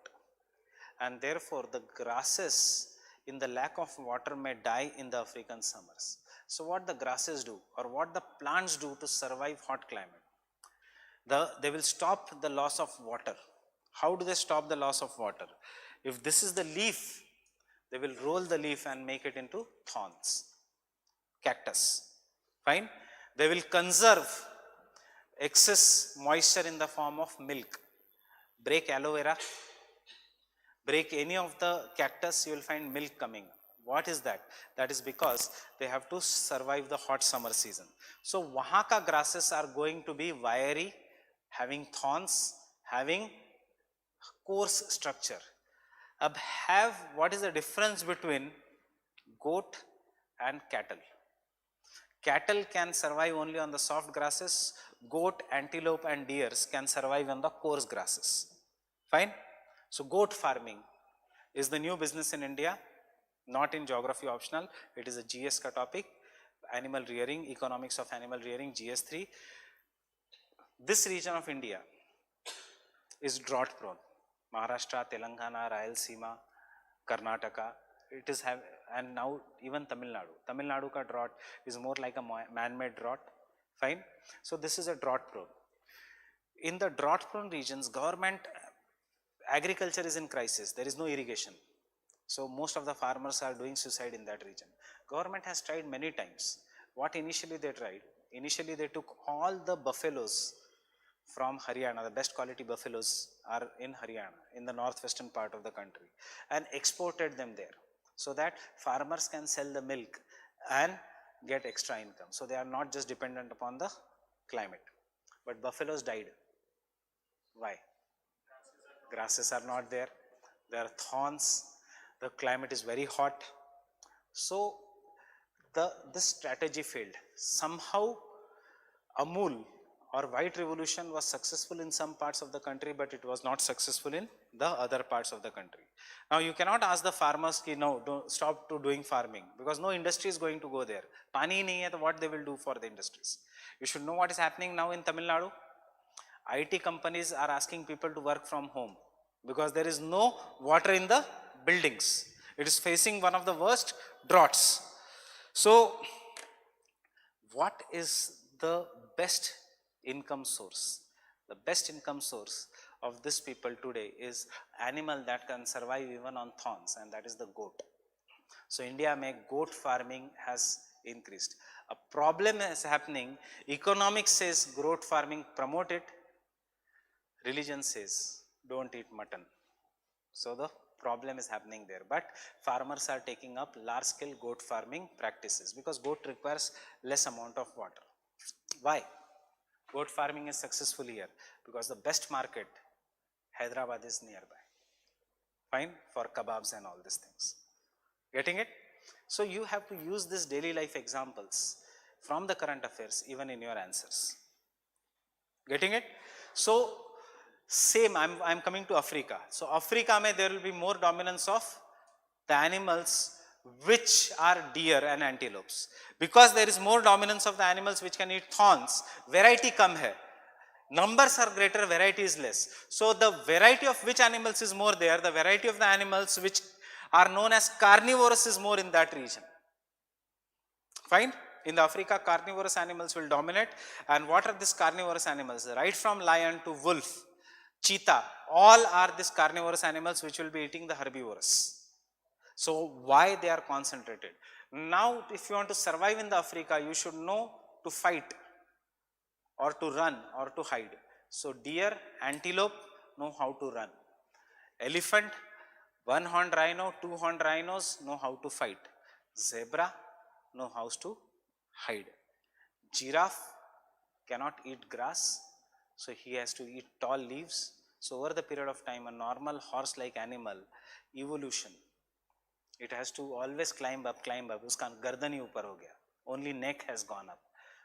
And therefore the grasses in the lack of water may die in the African summers. So what the grasses do, or what the plants do to survive hot climate? They will stop the loss of water. How do they stop the loss of water? If this is the leaf, they will roll the leaf and make it into thorns, cactus. Fine. They will conserve excess moisture in the form of milk. Break aloe vera, break any of the cactus, you will find milk coming. What is that? That is because they have to survive the hot summer season. So wahan ka grasses are going to be wiry, having thorns, having coarse structure. What is the difference between goat and cattle? Cattle can survive only on the soft grasses. Goat, antelope and deers can survive on the coarse grasses. Fine. So goat farming is the new business in India, not in geography optional. It is a GS ka topic, animal rearing, economics of animal rearing, GS3. This region of India is drought prone. Maharashtra, Telangana, Rayalaseema, Karnataka, it is and now even Tamil Nadu. Tamil Nadu ka drought is more like a man-made drought. Fine. So this is a drought prone. In the drought prone regions, agriculture is in crisis. There is no irrigation. So most of the farmers are doing suicide in that region. Government has tried many times. What initially they tried? Initially they took all the buffaloes from Haryana, the best quality buffaloes are in Haryana, in the northwestern part of the country, and exported them there so that farmers can sell the milk and get extra income. So they are not just dependent upon the climate. But buffaloes died. Why? Grasses are not there. There are thorns. The climate is very hot. So this strategy failed. Somehow Amul or white revolution was successful in some parts of the country, but it was not successful in the other parts of the country. Now you cannot ask the farmers, no, don't stop to doing farming, because no industry is going to go there. Pani nahi hai, what they will do for the industries? You should know what is happening now in Tamil Nadu. IT companies are asking people to work from home because there is no water in the buildings. It is facing one of the worst droughts. So what is the best income source? The best income source of this people today is animal that can survive even on thorns, and that is the goat. So India goat farming has increased. A problem is happening. Economics says goat farming, promote it. Religion says don't eat mutton. So the problem is happening there. But farmers are taking up large scale goat farming practices because goat requires less amount of water. Why? Goat farming is successful here because the best market, Hyderabad, is nearby. Fine, for kebabs and all these things. Getting it? So you have to use these daily life examples from the current affairs even in your answers. Getting it? So same, I'm coming to Africa. So Africa there will be more dominance of the animals which are deer and antelopes. Because there is more dominance of the animals which can eat thorns, variety come here. Numbers are greater, variety is less. So the variety of which animals is more there, the variety of the animals which are known as carnivorous is more in that region. Fine? In the Africa, carnivorous animals will dominate. And what are these carnivorous animals? Right from lion to wolf, cheetah, all are these carnivorous animals which will be eating the herbivorous. So why they are concentrated? Now if you want to survive in the Africa, you should know to fight or to run or to hide. So deer, antelope know how to run. Elephant, one-horned rhino, two-horned rhinos know how to fight. Zebra know how to hide. Giraffe cannot eat grass, so he has to eat tall leaves. So over the period of time, a normal horse-like animal, evolution, it has to always climb up, uska gardan hi upar ho gaya, only neck has gone up.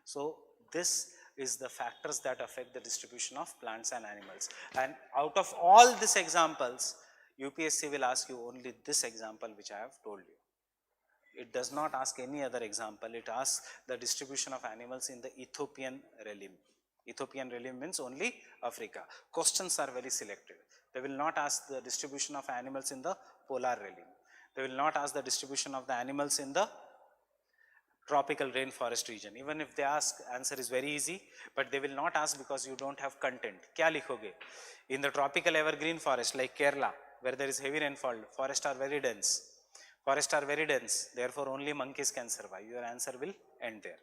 So this is the factors that affect the distribution of plants and animals. And out of all these examples, UPSC will ask you only this example which I have told you. It does not ask any other example. It asks the distribution of animals in the Ethiopian realm. Ethiopian realm means only Africa. Questions are very selected. They will not ask the distribution of animals in the polar realm. They will not ask the distribution of the animals in the tropical rainforest region. Even if they ask, answer is very easy, but they will not ask because you don't have content. Kya likhoge? In the tropical evergreen forest like Kerala, where there is heavy rainfall, forests are very dense. Forests are very dense, therefore only monkeys can survive. Your answer will end there.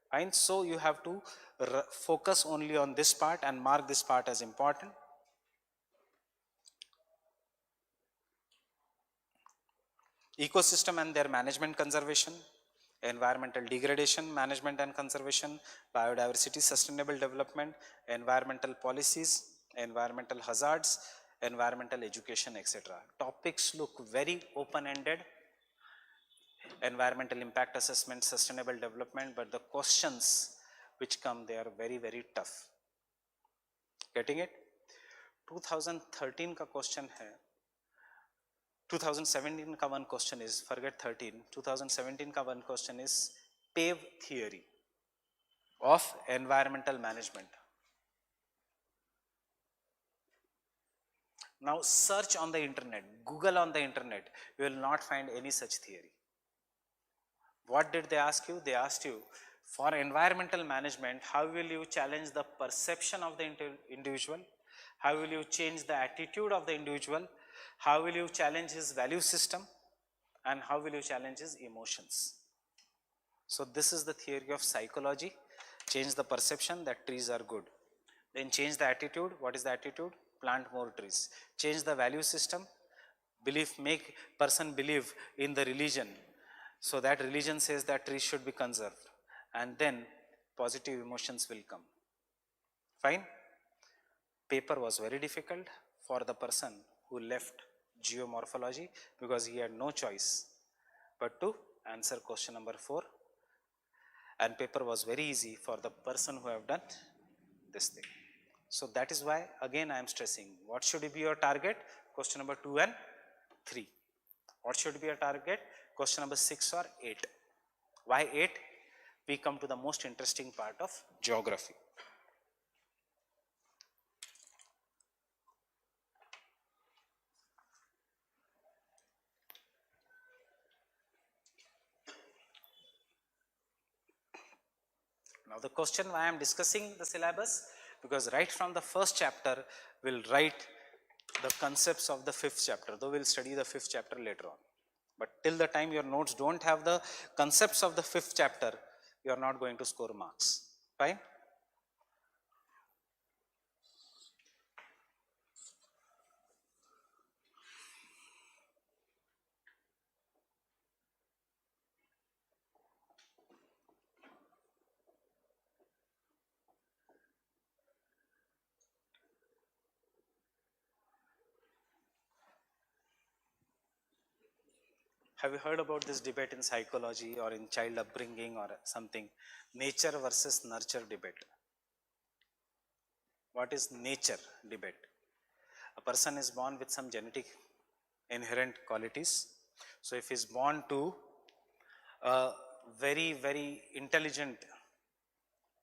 Fine. So you have to focus only on this part and mark this part as important. Ecosystem and their management conservation, environmental degradation, management and conservation, biodiversity, sustainable development, environmental policies, environmental hazards, environmental education, etc. Topics look very open-ended. Environmental impact assessment, sustainable development, but the questions which come, they are very, very tough. Getting it? 2013 का question है, 2017 का one question is, forget 13, 2017 का one question is pave theory of environmental management. Now search on the internet, Google on the internet, you will not find any such theory. What did they ask you? They asked you, for environmental management, how will you challenge the perception of the individual? How will you change the attitude of the individual? How will you challenge his value system? And how will you challenge his emotions? So this is the theory of psychology. Change the perception that trees are good. Then change the attitude. What is the attitude? Plant more trees. Change the value system. Make person believe in the religion. So that religion says that trees should be conserved. And then positive emotions will come. Fine? Paper was very difficult for the person who left geomorphology because he had no choice but to answer question number 4. And paper was very easy for the person who have done this thing. So that is why again I am stressing, what should be your target? Question number 2 and 3. What should be your target? Question number 6 or 8. Why 8? We come to the most interesting part of geography. Now the question why I am discussing the syllabus, because right from the first chapter we'll write the concepts of the 5th chapter, though we'll study the 5th chapter later on. But till the time your notes don't have the concepts of the 5th chapter, you are not going to score marks. Fine? Have you heard about this debate in psychology or in child upbringing or something? Nature versus nurture debate. What is nature debate? A person is born with some genetic inherent qualities. So if he is born to a very, very intelligent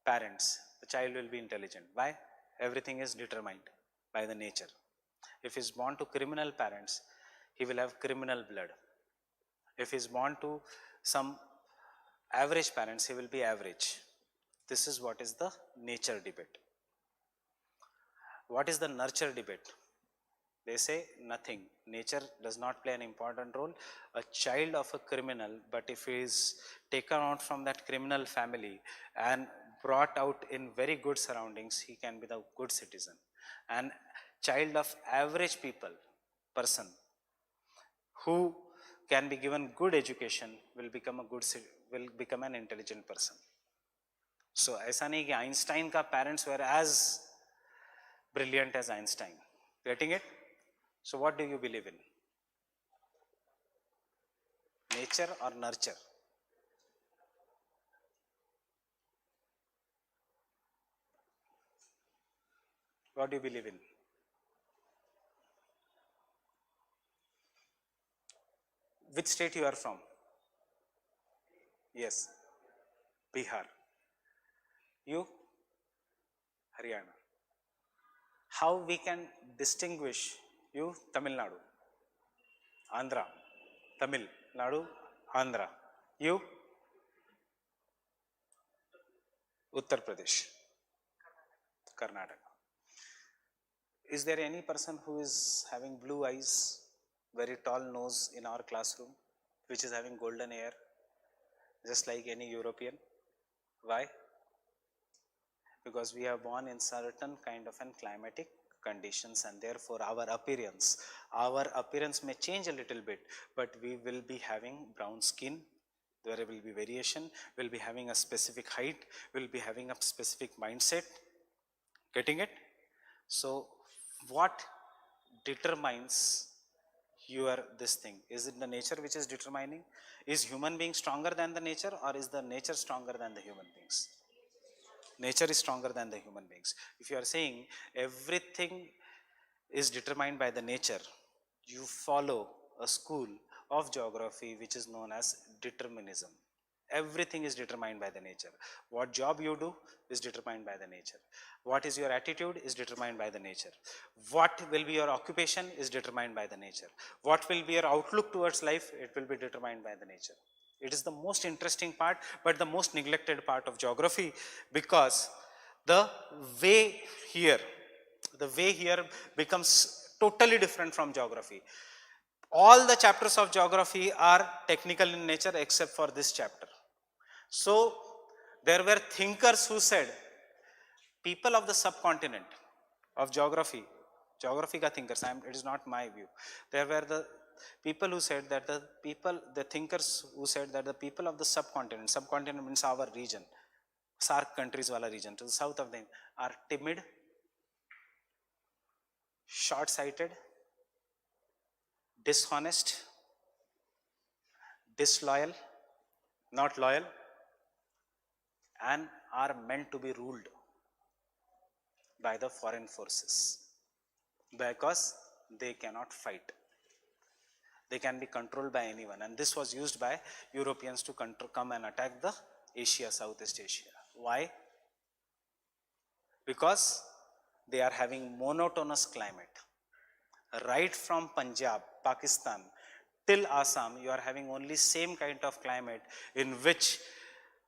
parents, the child will be intelligent. Why? Everything is determined by the nature. If he is born to criminal parents, he will have criminal blood. If he is born to some average parents, he will be average. This is what is the nature debate. What is the nurture debate? They say nothing. Nature does not play an important role. A child of a criminal, but if he is taken out from that criminal family and brought out in very good surroundings, he can be the good citizen. And child of average person who can be given good education will become an intelligent person. So ऐसा नहीं कि Einstein का parents were as brilliant as Einstein. Getting it? So what do you believe in? Nature or nurture? What do you believe in? Which state you are from? Yes. Bihar. You? Haryana. How we can distinguish you? Tamil Nadu. Andhra. Tamil Nadu. Andhra. You? Uttar Pradesh. Karnataka. Is there any person who is having blue eyes, very tall nose in our classroom, which is having golden hair, just like any European? Why? Because we are born in certain kind of an climatic conditions, and therefore our appearance may change a little bit, but we will be having brown skin. There will be variation. We'll be having a specific height. We'll be having a specific mindset. Getting it? So what determines your this thing? Is it the nature which is determining? Is human being stronger than the nature, or is the nature stronger than the human beings? Nature is stronger than the human beings. If you are saying everything is determined by the nature, you follow a school of geography which is known as determinism. Everything is determined by the nature. What job you do is determined by the nature. What is your attitude is determined by the nature. What will be your occupation is determined by the nature. What will be your outlook towards life, it will be determined by the nature. It is the most interesting part, but the most neglected part of geography, because the way here, the way here becomes totally different from geography. All the chapters of geography are technical in nature except for this chapter. So there were thinkers who said, people of the subcontinent of geography, geography ka thinkers, it is not my view. There were the people who said that the thinkers who said that the people of the subcontinent means our region, SAARC countries wala region, to the south of them, are timid, short-sighted, dishonest, disloyal, not loyal, and are meant to be ruled by the foreign forces because they cannot fight. They can be controlled by anyone, and this was used by Europeans to come and attack the Asia, Southeast Asia. Why? Because they are having monotonous climate. Right from Punjab, Pakistan till Assam, you are having only same kind of climate in which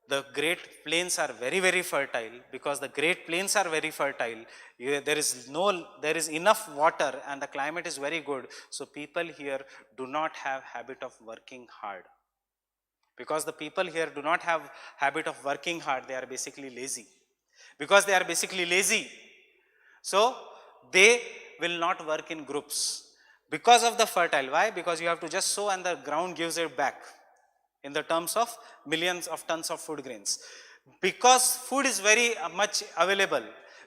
the great plains are very, very fertile. Because the great plains are very fertile, there is enough water and the climate is very good. So people here do not have habit of working hard. Because the people here do not have habit of working hard, they are basically lazy. Because they are basically lazy, so they will not work in groups. Because of the fertile, why? Because you have to just sow and the ground gives it back in the terms of millions of tons of food grains. Because food is very much available,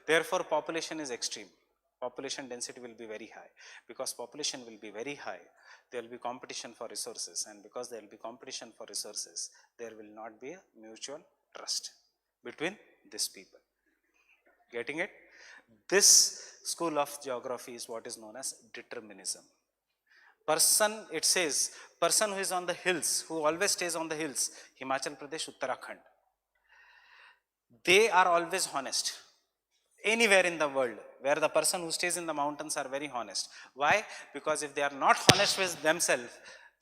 therefore population is extreme. Population density will be very high. Because population will be very high, there will be competition for resources, and because there will be competition for resources, there will not be a mutual trust between these people. Getting it? This school of geography is what is known as determinism. Person, it says, person who is on the hills, who always stays on the hills, Himachal Pradesh, Uttarakhand, they are always honest. Anywhere in the world where the person who stays in the mountains are very honest. Why? Because if they are not honest with themselves,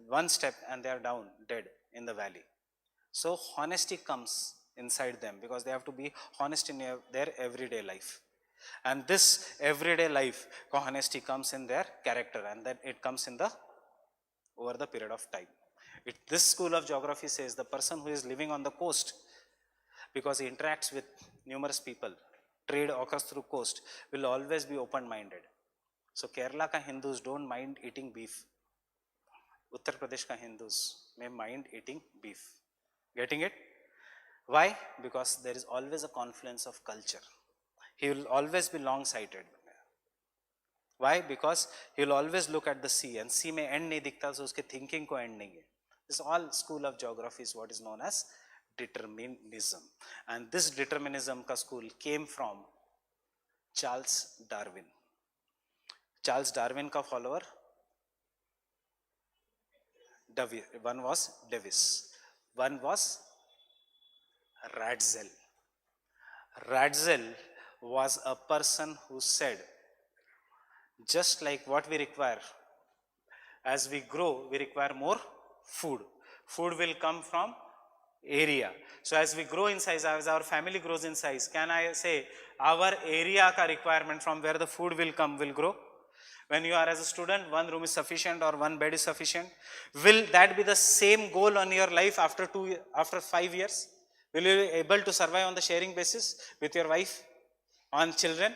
one step and they are down, dead in the valley. So honesty comes inside them because they have to be honest in their everyday life. And this everyday life, honesty comes in their character, and then it comes in the over the period of time. This school of geography says the person who is living on the coast, because he interacts with numerous people, trade occurs through coast, will always be open-minded. So Kerala ka Hindus don't mind eating beef. Uttar Pradesh ka Hindus may mind eating beef. Getting it? Why? Because there is always a confluence of culture. He will always be long-sighted. Why? Because he will always look at the sea, and sea mein end nahi dikhta, so uske thinking ko end nahi hai. This all school of geography is what is known as determinism. And this determinism ka school came from Charles Darwin. Charles Darwin ka follower, one was Davis, one was Ratzel. Ratzel was a person who said, just like what we require, as we grow, we require more food. Food will come from area. So as we grow in size, as our family grows in size, can I say our area ka requirement from where the food will come will grow? When you are as a student, one room is sufficient or one bed is sufficient. Will that be the same goal on your life after 5 years? Will you be able to survive on the sharing basis with your wife, on children?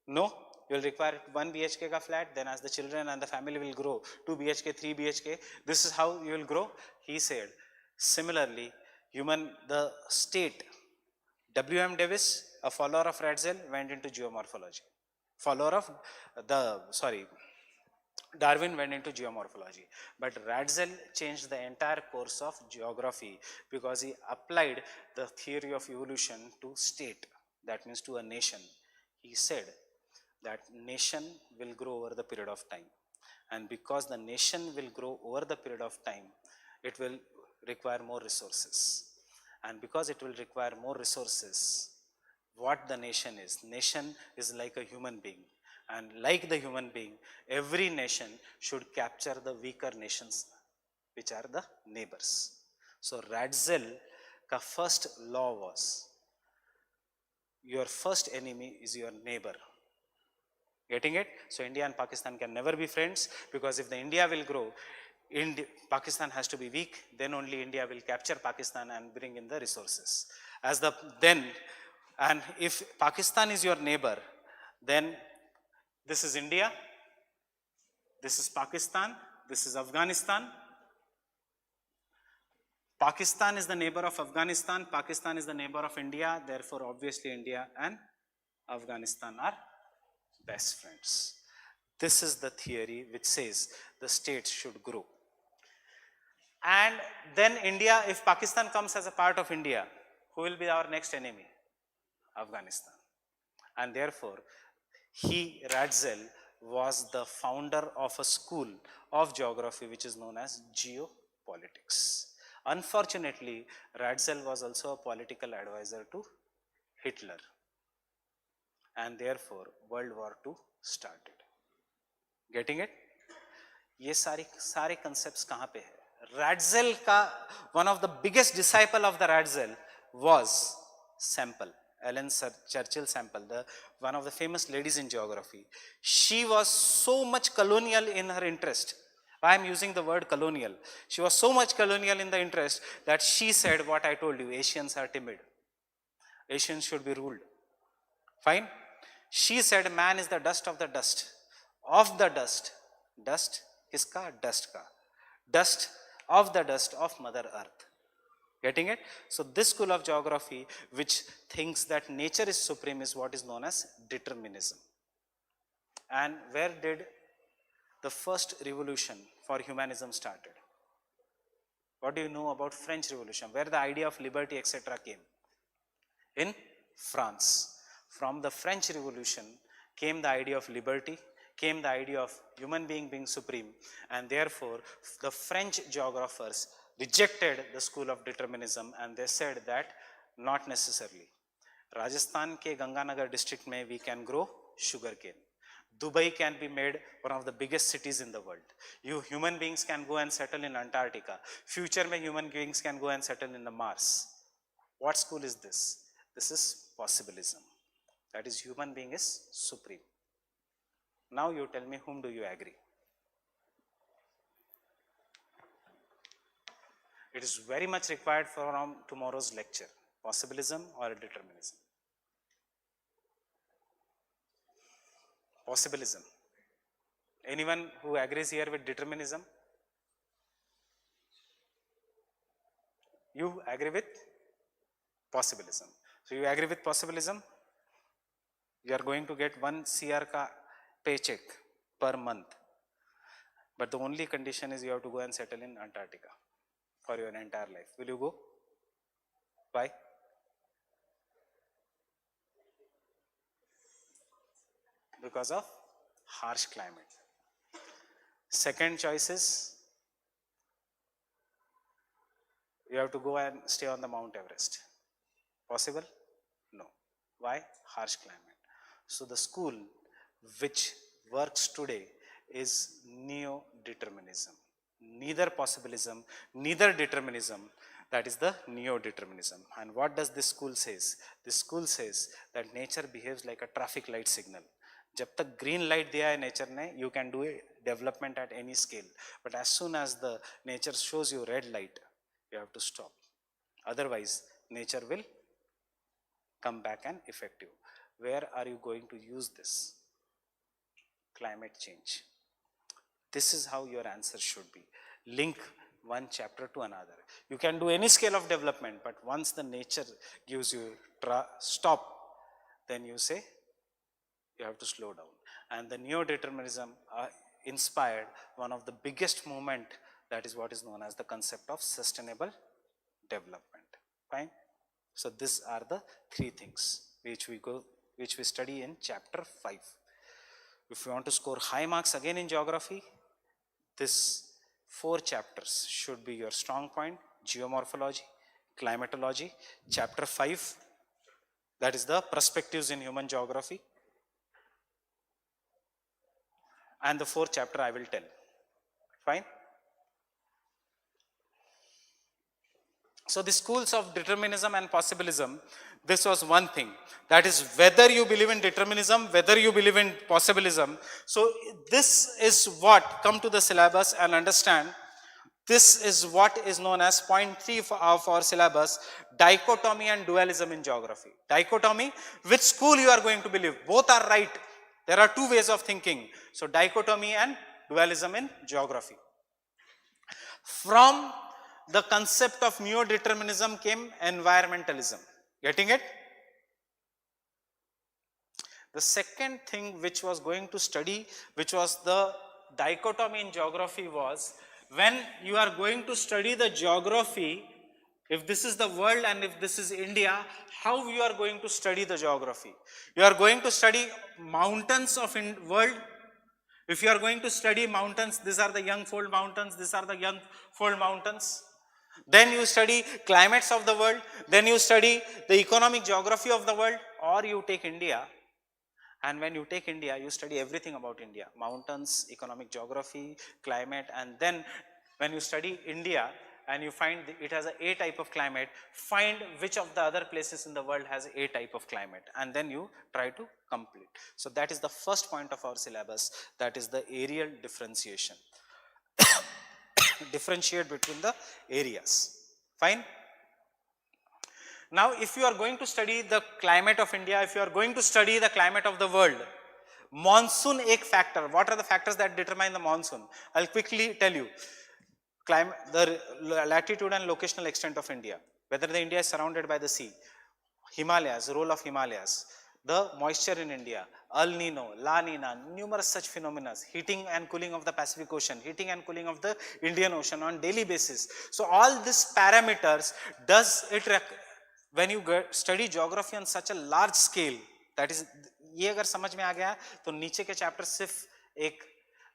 No. You will require 1 BHK ka flat, then as the children and the family will grow, 2 BHK, 3 BHK, this is how you will grow. He said, similarly, the state, W.M. Davis, a follower of Ratzel, went into geomorphology. Darwin went into geomorphology. But Ratzel changed the entire course of geography because he applied the theory of evolution to state, that means to a nation. He said, that nation will grow over the period of time. And because the nation will grow over the period of time, it will require more resources. And because it will require more resources, what the nation is like a human being. And like the human being, every nation should capture the weaker nations, which are the neighbors. So Ratzel ka first law was, your first enemy is your neighbor. Getting it? So India and Pakistan can never be friends, because if the India will grow, Pakistan has to be weak, then only India will capture Pakistan and bring in the resources. And if Pakistan is your neighbor, then this is India, this is Pakistan, this is Afghanistan. Pakistan is the neighbor of Afghanistan, Pakistan is the neighbor of India, therefore obviously India and Afghanistan are best friends. This is the theory which says the states should grow. And then India, if Pakistan comes as a part of India, who will be our next enemy? Afghanistan. And therefore, Ratzel, was the founder of a school of geography which is known as geopolitics. Unfortunately, Ratzel was also a political advisor to Hitler. And therefore, World War II started. Getting it? ये सारे concepts कहाँ पे है? Ratzel का one of the biggest disciple of the Ratzel was Semple, Ellen Churchill Semple, one of the famous ladies in geography. She was so much colonial in her interest. I am using the word colonial. She was so much colonial in the interest that she said what I told you, Asians are timid. Asians should be ruled. Fine? She said man is the dust of the dust. Of the dust. Dust kiska? Dust ka. Dust of the dust of Mother Earth. Getting it? So this school of geography which thinks that nature is supreme is what is known as determinism. And where did the first revolution for humanism started? What do you know about French Revolution? Where the idea of liberty etc. came? In France. From the French Revolution came the idea of liberty, came the idea of human being supreme, and therefore the French geographers rejected the school of determinism and they said that not necessarily. Rajasthan ke Ganganagar district mein we can grow sugarcane. Dubai can be made one of the biggest cities in the world. You human beings can go and settle in Antarctica. Future mein human beings can go and settle in the Mars. What school is this? This is possibilism. That is, human being is supreme. Now you tell me, whom do you agree? It is very much required from tomorrow's lecture. Possibilism or determinism? Possibilism. Anyone who agrees here with determinism? You agree with possibilism. So you agree with possibilism? You are going to get 1 CR ka paycheck per month. But the only condition is you have to go and settle in Antarctica for your entire life. Will you go? Why? Because of harsh climate. Second choice is you have to go and stay on the Mount Everest. Possible? No. Why? Harsh climate. So the school which works today is neo-determinism. Neither possibilism, neither determinism. That is the neo-determinism. And what does this school says? This school says that nature behaves like a traffic light signal. जब तक green light दिया है nature ने, you can do development at any scale. But as soon as the nature shows you red light, you have to stop. Otherwise, nature will come back and affect you. Where are you going to use this? Climate change. This is how your answer should be. Link one chapter to another. You can do any scale of development, but once the nature gives you stop, then you say you have to slow down. And the neo-determinism inspired one of the biggest movement, that is what is known as the concept of sustainable development. Fine? So these are the three things which we study in chapter 5. If you want to score high marks again in geography, this 4 chapters should be your strong point: geomorphology, climatology, chapter 5, that is the perspectives in human geography, and the 4th chapter I will tell. Fine. So the schools of determinism and possibilism, this was one thing. That is, whether you believe in determinism, whether you believe in possibilism. So this is what, come to the syllabus and understand, this is what is known as point 3 of our syllabus: dichotomy and dualism in geography. Dichotomy, which school you are going to believe. Both are right. There are two ways of thinking. So dichotomy and dualism in geography. From the concept of neo-determinism came environmentalism. Getting it? The second thing which was going to study, which was the dichotomy in geography, was when you are going to study the geography, if this is the world and if this is India, how you are going to study the geography? You are going to study mountains of world. If you are going to study mountains, these are the young fold mountains, these are the young fold mountains. Then you study climates of the world, then you study the economic geography of the world, or you take India. And when you take India, you study everything about India: mountains, economic geography, climate. And then when you study India and you find it has a type of climate, find which of the other places in the world has a type of climate, and then you try to complete. So that is the first point of our syllabus, that is the areal differentiation. Differentiate between the areas. Fine. Now, if you are going to study the climate of India, if you are going to study the climate of the world, monsoon ek factor. What are the factors that determine the monsoon? I'll quickly tell you. The latitude and locational extent of India, whether the India is surrounded by the sea, Himalayas, role of Himalayas, the moisture in India, El Nino, La Nina, numerous such phenomena, heating and cooling of the Pacific Ocean, heating and cooling of the Indian Ocean on daily basis. So all these parameters, does it when you study geography on such a large scale, that is, ये अगर समझ में आ गया तो नीचे के chapter सिर्फ एक,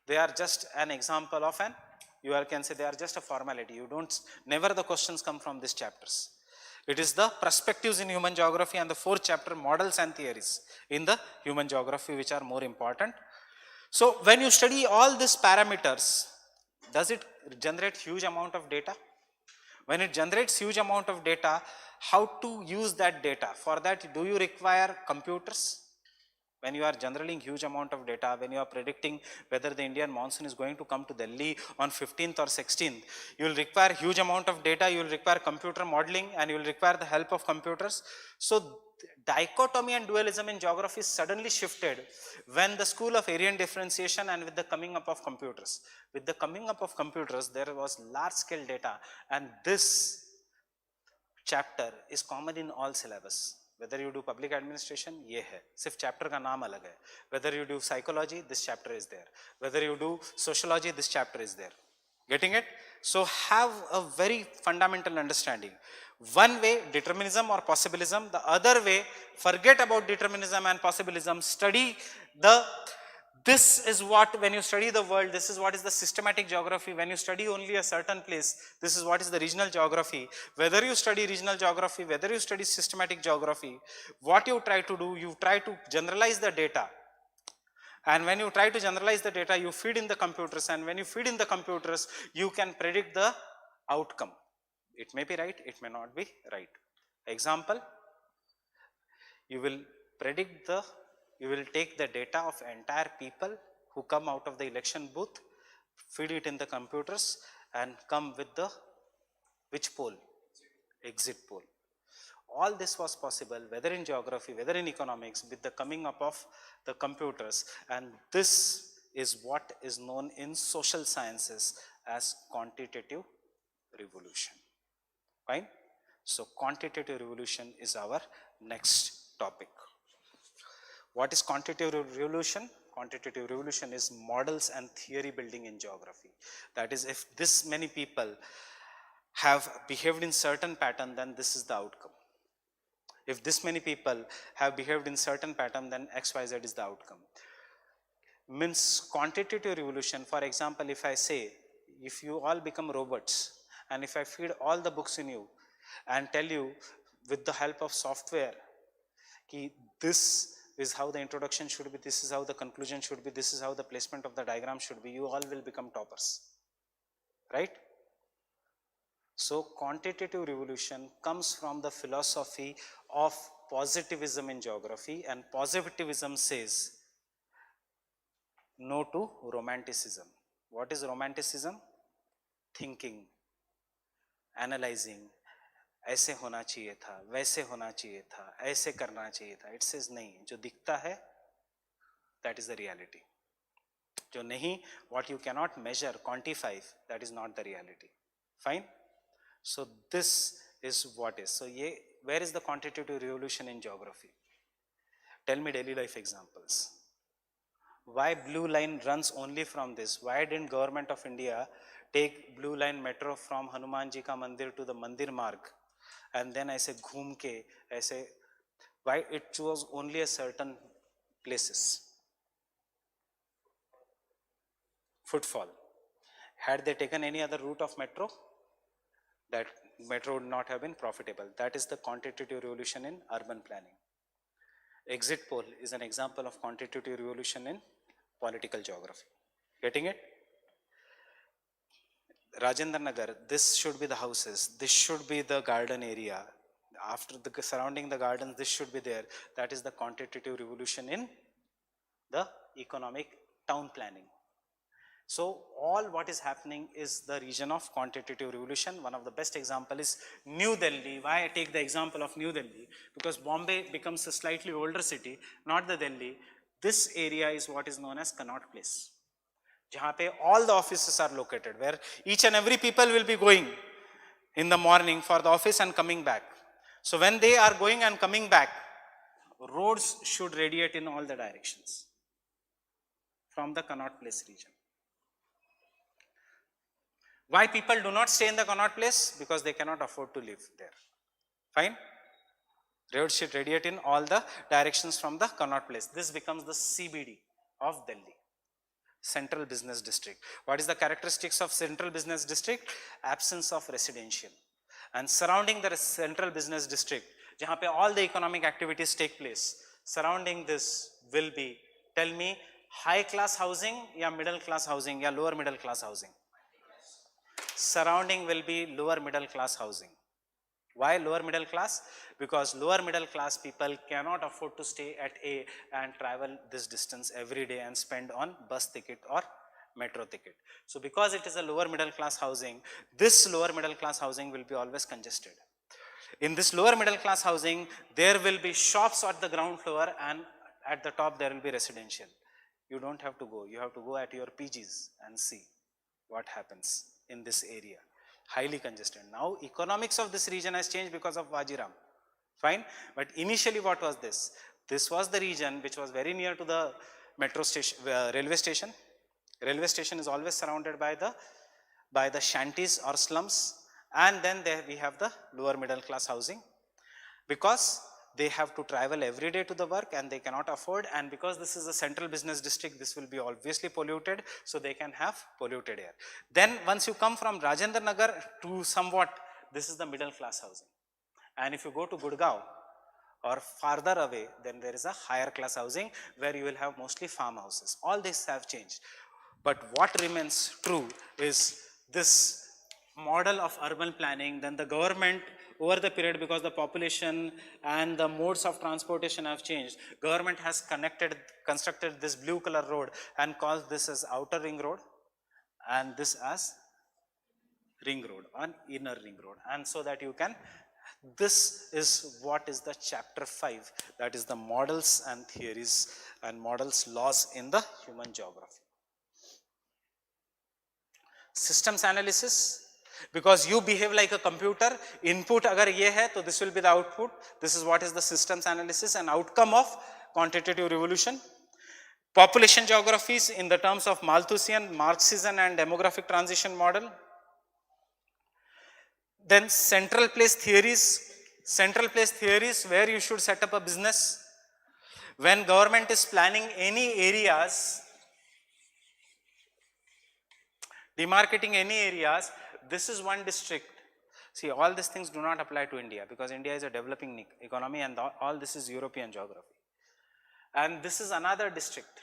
they are just an example of an, you can say they are just a formality. You don't, never the questions come from these chapters. It is the perspectives in human geography and the 4th chapter, models and theories in the human geography, which are more important. So when you study all these parameters, does it generate huge amount of data? When it generates huge amount of data, how to use that data? For that, do you require computers? When you are generating huge amount of data, when you are predicting whether the Indian monsoon is going to come to Delhi on 15th or 16th, you will require huge amount of data, you will require computer modeling, and you will require the help of computers. So dichotomy and dualism in geography suddenly shifted when the school of area differentiation and with the coming up of computers. With the coming up of computers, there was large scale data, and this chapter is common in all syllabus. Whether you do public administration, ये है, सिर्फ chapter का नाम अलग है. Whether you do psychology, this chapter is there. Whether you do sociology, this chapter is there. Getting it? So have a very fundamental understanding. One way, determinism or possibilism. The other way, forget about determinism and possibilism. Study the, this is what, when you study the world, this is what is the systematic geography. When you study only a certain place, this is what is the regional geography. Whether you study regional geography, whether you study systematic geography, what you try to do, you try to generalize the data. And when you try to generalize the data, you feed in the computers, and when you feed in the computers, you can predict the outcome. It may be right, it may not be right. Example, you will predict the, you will take the data of entire people who come out of the election booth, feed it in the computers, and come with the, which poll? Exit poll. All this was possible whether in geography, whether in economics, with the coming up of the computers, and this is what is known in social sciences as quantitative revolution. Fine? So quantitative revolution is our next topic. What is quantitative revolution? Quantitative revolution is models and theory building in geography. That is, if this many people have behaved in certain pattern, then this is the outcome. If this many people have behaved in certain pattern, then XYZ is the outcome. means quantitative revolution. For example, if I say, if you all become robots, and if I feed all the books in you and tell you with the help of software, ki this is how the introduction should be, this is how the conclusion should be, this is how the placement of the diagram should be, you all will become toppers, right? So quantitative revolution comes from the philosophy of positivism in geography, and positivism says no to romanticism. What is romanticism? Thinking, analyzing, ऐसे होना चाहिए था, वैसे होना चाहिए था, ऐसे करना चाहिए था. It says नहीं, जो दिखता है that is the reality. जो नहीं, what you cannot measure, quantify, that is not the reality. Fine? So this is what is. So ye, where is the quantitative revolution in geography? Tell me daily life examples. Why blue line runs only from this? Why didn't government of India take blue line metro from Hanuman Ji ka mandir to the Mandir Marg, and then I say ghoom ke, I say, why it chose only a certain places? Footfall. Had they taken any other route of metro, that metro would not have been profitable. That is the quantitative revolution in urban planning. Exit poll is an example of quantitative revolution in political geography. Getting it? Rajendra Nagar, this should be the houses, this should be the garden area. After the surrounding the gardens, this should be there. That is the quantitative revolution in the economic town planning. So all what is happening is the region of quantitative revolution. One of the best example is New Delhi. Why I take the example of New Delhi? Because Bombay becomes a slightly older city, not the Delhi. This area is what is known as Connaught Place, jahan pe all the offices are located, where each and every people will be going in the morning for the office and coming back. So when they are going and coming back, roads should radiate in all the directions from the Connaught Place region. Why people do not stay in the Connaught Place? Because they cannot afford to live there. Fine? Roads should radiate in all the directions from the Connaught Place. This becomes the CBD of Delhi, Central Business District. What is the characteristics of Central Business District? Absence of residential. And surrounding the Central Business District, jahan pe all the economic activities take place, surrounding this will be, tell me, high class housing ya middle class housing ya lower middle class housing? Surrounding will be lower middle class housing. Why lower middle class? Because lower middle class people cannot afford to stay at A and travel this distance every day and spend on bus ticket or metro ticket. So because it is a lower middle class housing, this lower middle class housing will be always congested. In this lower middle class housing, there will be shops at the ground floor, and at the top there will be residential. You don't have to go, you have to go at your PGs and see what happens in this area. Highly congested. Now economics of this region has changed because of Vajiram. Fine. But initially what was this? This was the region which was very near to the metro station, railway station. Railway station is always surrounded by the shanties or slums, and then there we have the lower middle class housing, because they have to travel every day to the work and they cannot afford, and because this is a central business district, this will be obviously polluted, so they can have polluted air. Then once you come from Rajendra Nagar to somewhat, this is the middle class housing. And if you go to Gurgaon or farther away, then there is a higher class housing where you will have mostly farmhouses. All this have changed. But what remains true is this model of urban planning. Then the government over the period, because the population and the modes of transportation have changed, government has constructed this blue color road and called this as outer ring road and this as ring road or inner ring road. And so that you can, this is what is the chapter 5, that is the models and theories and models laws in the human geography. Systems analysis. Because you behave like a computer, input agar ye hai, so this will be the output. This is what is the systems analysis and outcome of quantitative revolution. Population geographies in the terms of Malthusian, Marxism and demographic transition model. Then central place theories where you should set up a business. When government is planning any areas, Demarcating any areas, this is one district. See, all these things do not apply to India because India is a developing economy and all this is European geography. And this is another district.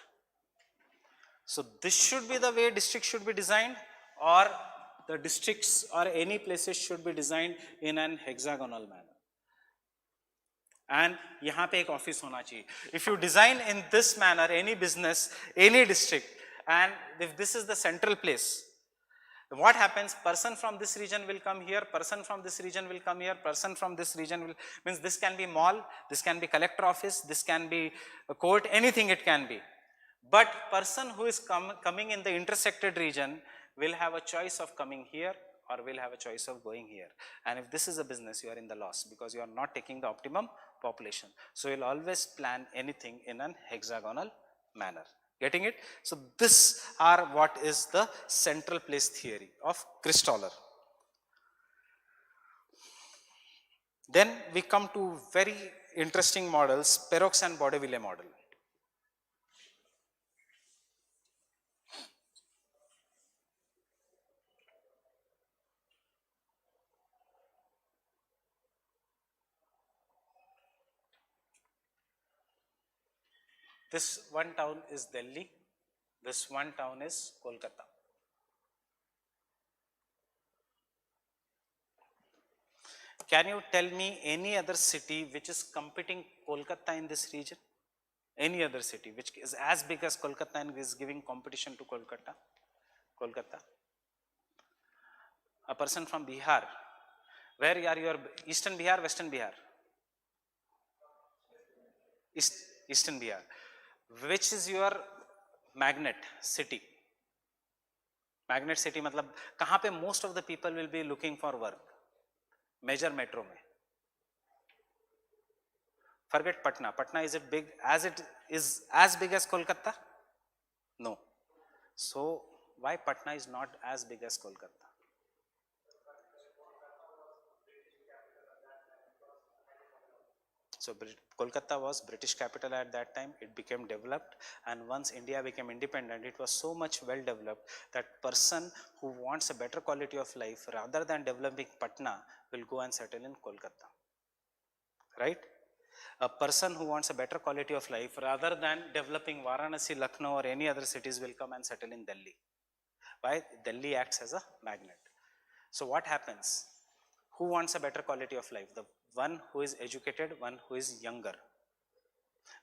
So this should be the way districts should be designed, or the districts or any places should be designed in an hexagonal manner. And यहाँ पे एक office होना चाहिए. If you design in this manner, any business, any district, and if this is the central place, what happens? Person from this region will come here, person from this region will come here, person from this region will, means this can be mall, this can be collector office, this can be a court, anything it can be. But person who is coming in the intersected region will have a choice of coming here or will have a choice of going here. And if this is a business, you are in the loss because you are not taking the optimum population. So you'll always plan anything in an hexagonal manner. Getting it? So this are what is the central place theory of Christoller. Then we come to very interesting models, Perroux and Baudeville model. This one town is Delhi, this one town is Kolkata. Can you tell me any other city which is competing Kolkata in this region? Any other city which is as big as Kolkata and is giving competition to Kolkata? Kolkata. A person from Bihar. Where are your Eastern Bihar, Western Bihar? Eastern Bihar. Which is your magnet city? Magnet city मतलब कहाँ पे most of the people will be looking for work? Major metro में. Forget Patna. Patna, is it big as it is as big as Kolkata? No. So why Patna is not as big as Kolkata? So Kolkata was British capital at that time. It became developed, and once India became independent, it was so much well developed that person who wants a better quality of life rather than developing Patna will go and settle in Kolkata. Right? A person who wants a better quality of life rather than developing Varanasi, Lucknow or any other cities will come and settle in Delhi. Why? Delhi acts as a magnet. So what happens? Who wants a better quality of life? The one who is educated, one who is younger,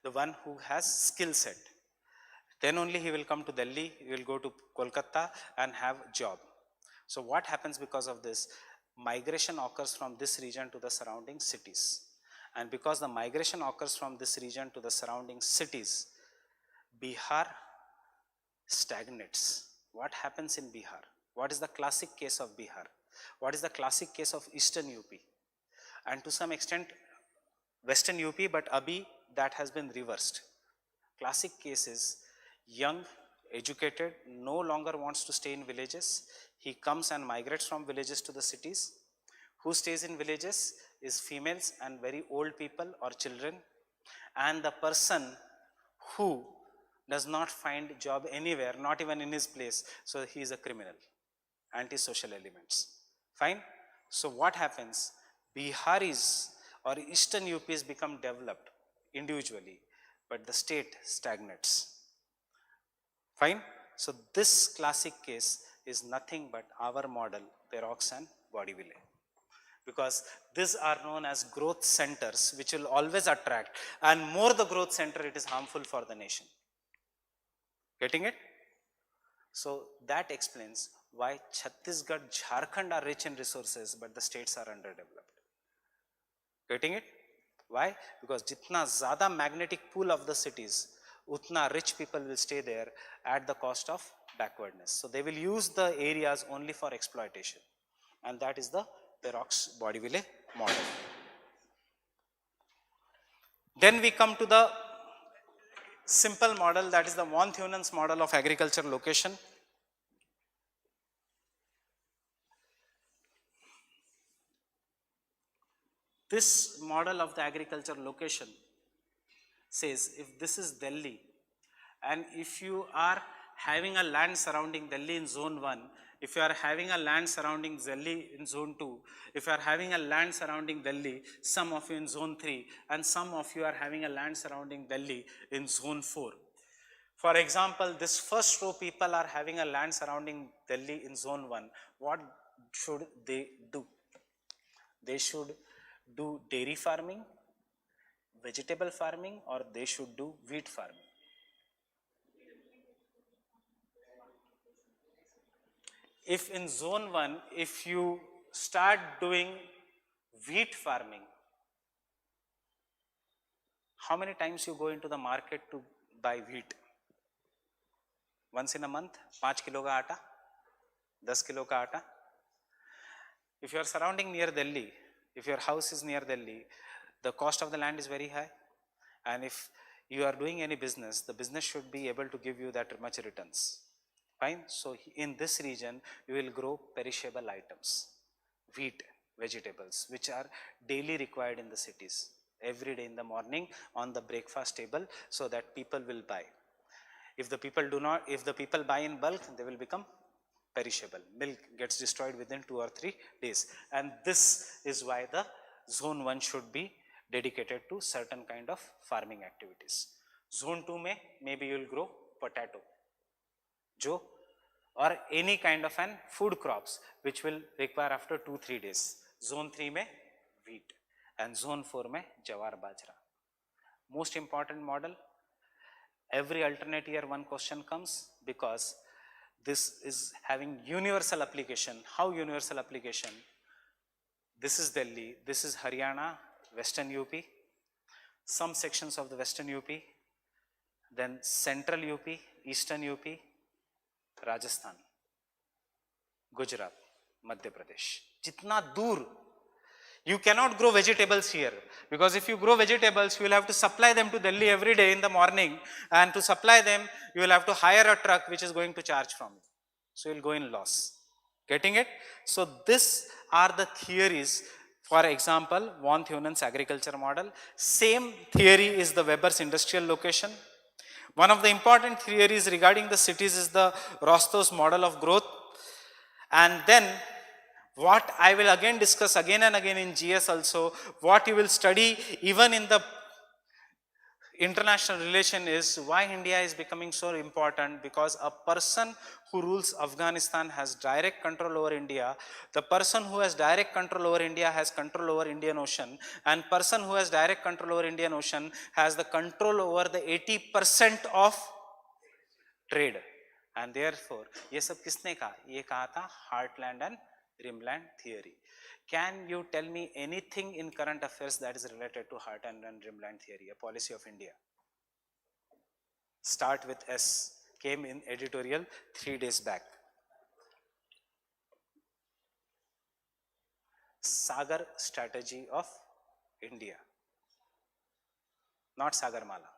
the one who has skill set. Then only he will come to Delhi, he will go to Kolkata and have a job. So what happens because of this? Migration occurs from this region to the surrounding cities. And because the migration occurs from this region to the surrounding cities, Bihar stagnates. What happens in Bihar? What is the classic case of Bihar? What is the classic case of Eastern UP? And to some extent Western UP, but Abhi that has been reversed. Classic case is young, educated, no longer wants to stay in villages. He comes and migrates from villages to the cities. Who stays in villages is females and very old people or children. And the person who does not find job anywhere, not even in his place, so he is a criminal, antisocial elements. Fine? So what happens? Biharis or Eastern UPs become developed individually, but the state stagnates. Fine? So this classic case is nothing but our model, Perroux and Baudeville. Because these are known as growth centers which will always attract, and more the growth center, it is harmful for the nation. Getting it? So that explains why Chhattisgarh, Jharkhand are rich in resources, but the states are underdeveloped. Getting it? Why? Because jitna zyada magnetic pool of the cities, utna rich people will stay there at the cost of backwardness. So they will use the areas only for exploitation, and that is the Perroux-Baudeville model. Then we come to the simple model, that is the von Theunen's model of agriculture location. This model of the agriculture location says if this is Delhi and if you are having a land surrounding Delhi in zone 1, if you are having a land surrounding Delhi in zone 2, if you are having a land surrounding Delhi, some of you in zone 3, and some of you are having a land surrounding Delhi in zone 4. For example, this first row people are having a land surrounding Delhi in zone 1. What should they do? They should do dairy farming, vegetable farming, or they should do wheat farming. If in zone 1, if you start doing wheat farming, how many times you go into the market to buy wheat? Once in a month, 5 kilo ka aata, 10 kilo ka aata. If you are surrounding near Delhi, if your house is near Delhi, the cost of the land is very high, and if you are doing any business, the business should be able to give you that much returns. Fine. So in this region, you will grow perishable items, wheat, vegetables, which are daily required in the cities, every day in the morning on the breakfast table, so that people will buy. If the people buy in bulk, they will become perishable. Milk gets destroyed within 2 or 3 days. And this is why the zone 1 should be dedicated to certain kind of farming activities. Zone 2 may, maybe you will grow potato, or any kind of an food crops which will require after 2-3 days. Zone 3 may wheat, and zone 4 may jawar bajra. Most important model, every alternate year one question comes, because this is having universal application. How universal application? This is Delhi, this is Haryana, Western UP, some sections of the Western UP, then Central UP, Eastern UP, Rajasthan, Gujarat, Madhya Pradesh. Jitna dur. You cannot grow vegetables here, because if you grow vegetables, you will have to supply them to Delhi every day in the morning, and to supply them, you will have to hire a truck which is going to charge from you. So you will go in loss. Getting it? So these are the theories. For example, von Theunen's agriculture model. Same theory is the Weber's industrial location. One of the important theories regarding the cities is the Rostow's model of growth. And then what I will again discuss again and again in GS also, what you will study even in the international relation, is why India is becoming so important, because a person who rules Afghanistan has direct control over India. The person who has direct control over India has control over Indian Ocean, and person who has direct control over Indian Ocean has the control over the 80% of trade. And therefore, ये सब किसने कहा? ये कहा था Heartland and Rimland theory. Can you tell me anything in current affairs that is related to Heartland and Rimland theory, a policy of India? Start with S. Came in editorial 3 days back. Sagar strategy of India, not Sagarmala.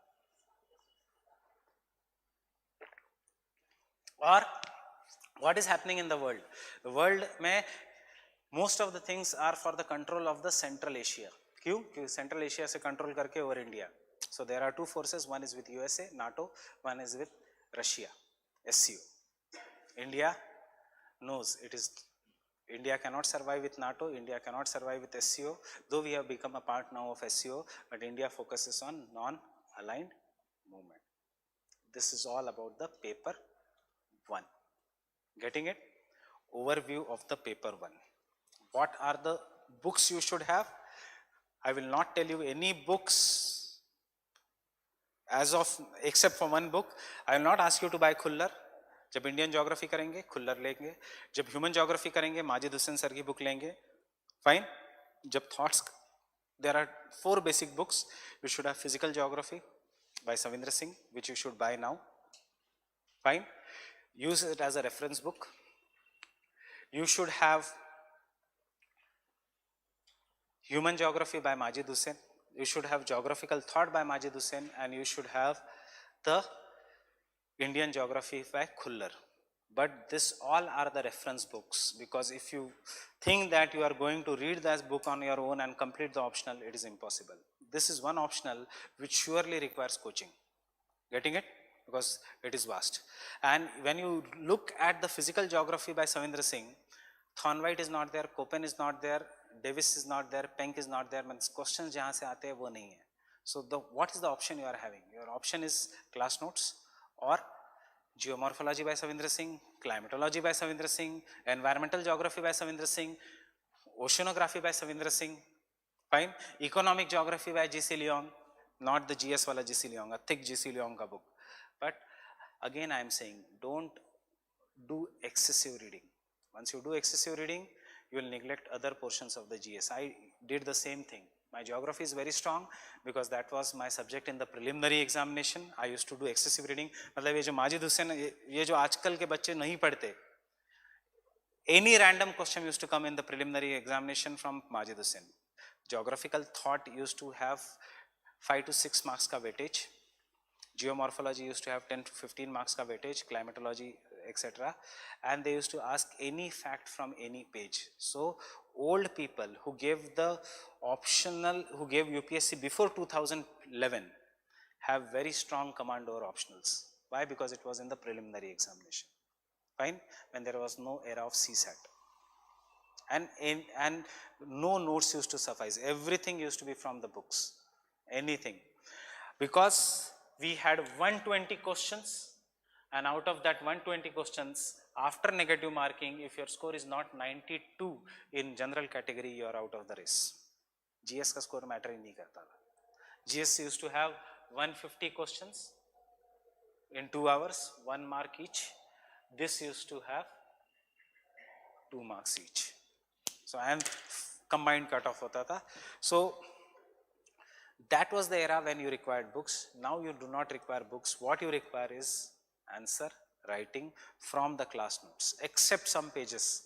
Or what is happening in the world? The world may, most of the things are for the control of the Central Asia. क्यों? क्योंकि Central Asia से control करके over India. So there are two forces. One is with USA, NATO. One is with Russia, SCO. India knows it is. India cannot survive with NATO. India cannot survive with SCO. Though we have become a part now of SCO, but India focuses on non-aligned movement. This is all about the paper 1. Getting it? Overview of the paper 1. What are the books you should have? I will not tell you any books as of, except for one book. I will not ask you to buy Khuller. जब Indian geography करेंगे खुल्लर लेंगे, जब human geography करेंगे Majid Hussain sir की book लेंगे. Fine. जब thoughts, there are 4 basic books. You should have physical geography by Savindra Singh, which you should buy now. Fine. Use it as a reference book. You should have human geography by Majid Hussain. You should have geographical thought by Majid Hussain, and you should have the Indian geography by Khuller. But this all are the reference books, because if you think that you are going to read this book on your own and complete the optional, it is impossible. This is one optional which surely requires coaching. Getting it? because it is vast. And when you look at the physical geography by Savindra Singh, Thornwhite is not there, Copen is not there, Davis is not there, Penck is not there, means questions jahan se aate hai wo nahi hai. So what is the option you are having? Your option is class notes or geomorphology by Savindra Singh, climatology by Savindra Singh, environmental geography by Savindra Singh, oceanography by Savindra Singh, fine, economic geography by G.C. Leong, not the GS wala G.C. Leong, a thick G.C. Leong ka book. But again I am saying, don't do excessive reading. Once you do excessive reading, you will neglect other portions of the GS. I did the same thing. My geography is very strong because that was my subject in the preliminary examination. I used to do excessive reading. मतलब ये जो माजिद हुसैन, ये जो आजकल के बच्चे नहीं पढ़ते, any random question used to come in the preliminary examination from Majid Hussain. Geographical thought used to have 5 to 6 marks ka weightage. Geomorphology used to have 10 to 15 marks ka weightage, climatology, etc. And they used to ask any fact from any page. So old people who gave the optional, who gave UPSC before 2011 have very strong command over optionals. Why? Because it was in the preliminary examination. Fine, when there was no era of CSAT. And no notes used to suffice. Everything used to be from the books. Anything. Because we had 120 questions, and out of that 120 questions, after negative marking, if your score is not 92 in general category, you are out of the race. GS ka score matter hi nahi karta tha. GS used to have 150 questions in 2 hours, 1 mark each. This used to have 2 marks each. So, and combined cutoff hota tha. So, that was the era when you required books. Now you do not require books. What you require is answer writing from the class notes, except some pages.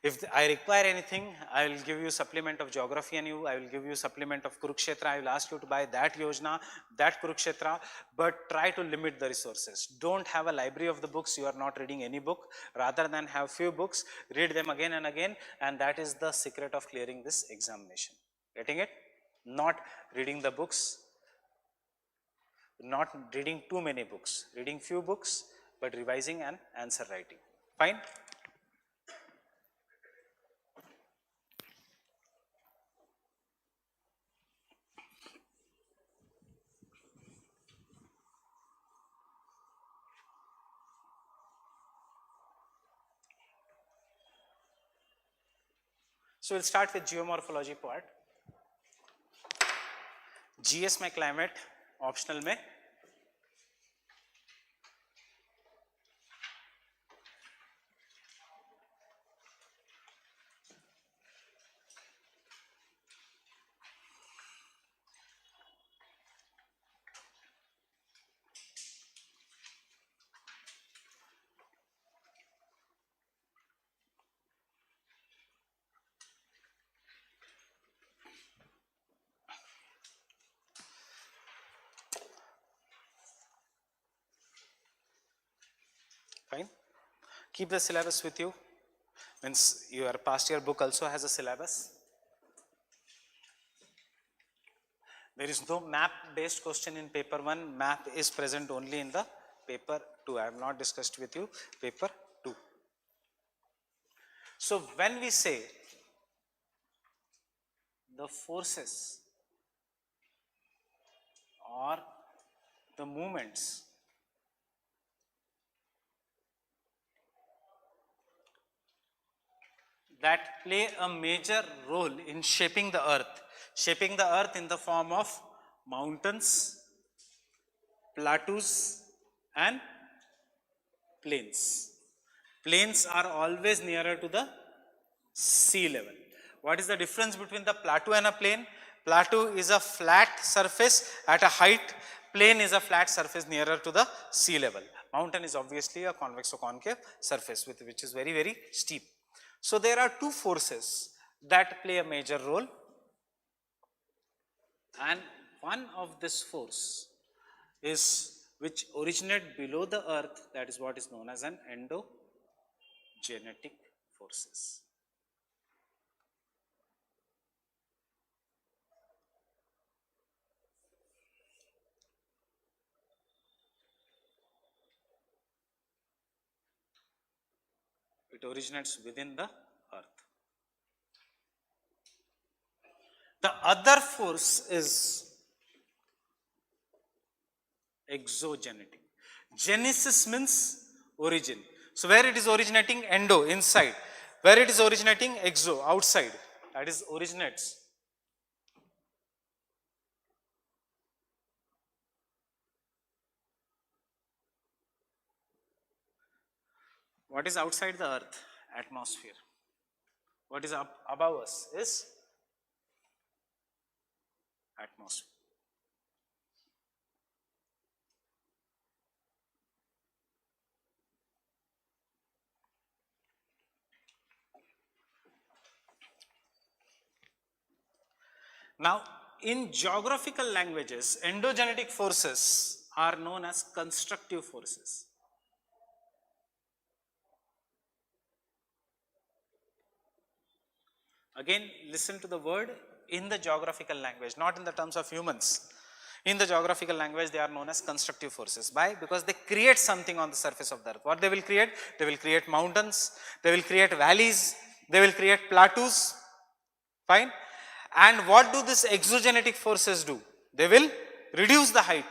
If I require anything, I will give you supplement of geography and I will give you supplement of Kurukshetra. I will ask you to buy that Yojana, that Kurukshetra, but try to limit the resources. Don't have a library of the books. You are not reading any book. Rather than have few books, read them again and again, and that is the secret of clearing this examination. Getting it? Not reading the books, not reading too many books, reading few books, but revising and answer writing. Fine? So we'll start with geomorphology part. GS में climate, optional में fine. Keep the syllabus with you. Means your past year book also has a syllabus. There is no map based question in paper 1. Map is present only in the paper 2. I have not discussed with you paper 2. So when we say the forces or the movements that play a major role in shaping the earth in the form of mountains, plateaus and plains. Plains are always nearer to the sea level. What is the difference between the plateau and a plain? Plateau is a flat surface at a height. Plain is a flat surface nearer to the sea level. Mountain is obviously a convex or concave surface which is very, very steep. So there are two forces that play a major role, and one of this force is which originate below the earth, that is what is known as an endogenetic forces. It originates within the earth. The other force is exogenetic. Genesis means origin. So where it is originating? Endo, inside. Where it is originating? Exo, outside. That is originates. What is outside the earth? Atmosphere. What is up above us is atmosphere. Now, in geographical languages, endogenetic forces are known as constructive forces. Again, listen to the word in the geographical language, not in the terms of humans. In the geographical language, they are known as constructive forces. Why? Because they create something on the surface of the earth. What they will create? They will create mountains, they will create valleys, they will create plateaus. Fine. And what do these exogenetic forces do? They will reduce the height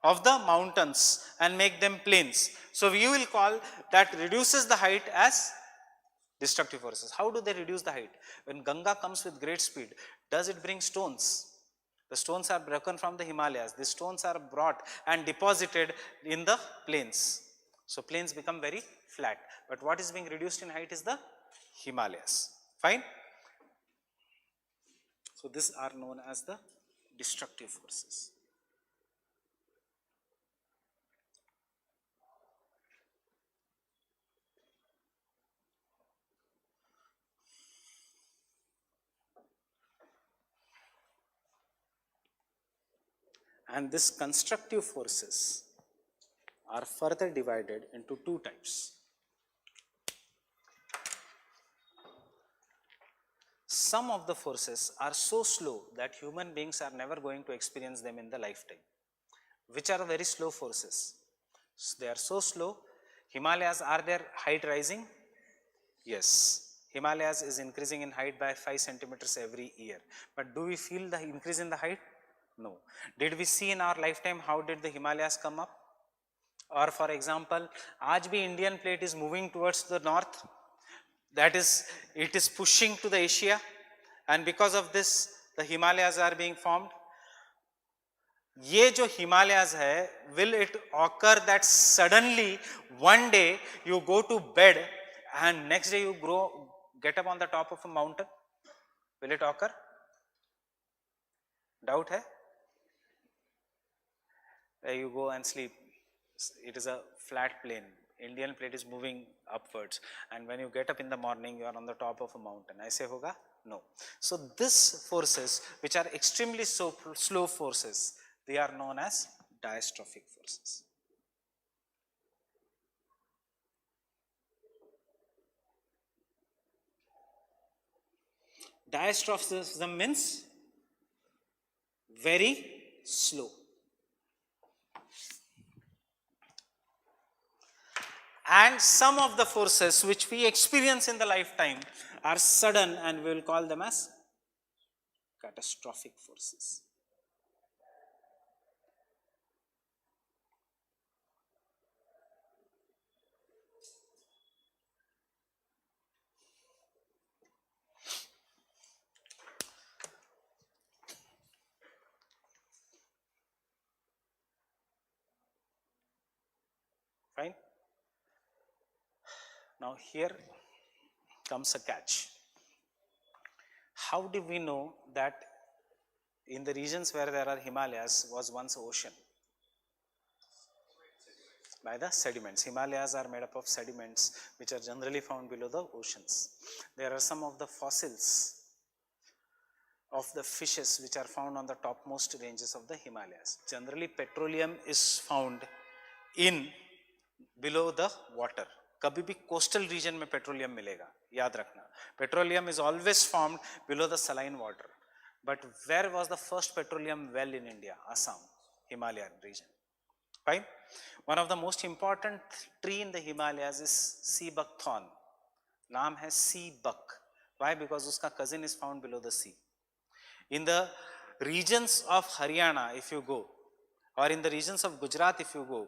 of the mountains and make them plains. So we will call that reduces the height as destructive forces. How do they reduce the height? When Ganga comes with great speed, does it bring stones? The stones are broken from the Himalayas. The stones are brought and deposited in the plains. So plains become very flat. But what is being reduced in height is the Himalayas. Fine. So these are known as the destructive forces. And these constructive forces are further divided into two types. Some of the forces are so slow that human beings are never going to experience them in the lifetime. Which are very slow forces? So they are so slow. Himalayas, are their height rising? Yes. Himalayas is increasing in height by 5 centimeters every year. But do we feel the increase in the height? No. Did we see in our lifetime how did the Himalayas come up? Or for example, आज भी Indian plate is moving towards the north. That is, it is pushing to the Asia, and because of this, the Himalayas are being formed. ये जो Himalayas है, will it occur that suddenly one day you go to bed and next day you get up on the top of a mountain? Will it occur? Doubt hai? Where you go and sleep, it is a flat plane. Indian plate is moving upwards, and when you get up in the morning, you are on the top of a mountain. ऐसे होगा? No. So these forces, which are extremely slow forces, they are known as diastrophic forces. Diastrophism means very slow. And some of the forces which we experience in the lifetime are sudden, and we will call them as catastrophic forces. Fine. Now here comes a catch. How do we know that in the regions where there are Himalayas was once ocean? By the sediments. Himalayas are made up of sediments which are generally found below the oceans. There are some of the fossils of the fishes which are found on the topmost ranges of the Himalayas. Generally petroleum is found in below the water. कभी भी coastal region में petroleum मिलेगा, याद रखना. Petroleum is always formed below the saline water. But where was the first petroleum well in India? Assam, Himalayan region. Fine. One of the most important tree in the Himalayas is sea buckthorn. नाम है सी बक. Why? Because उसका cousin is found below the sea. In the regions of Haryana, if you go, or in the regions of Gujarat, if you go,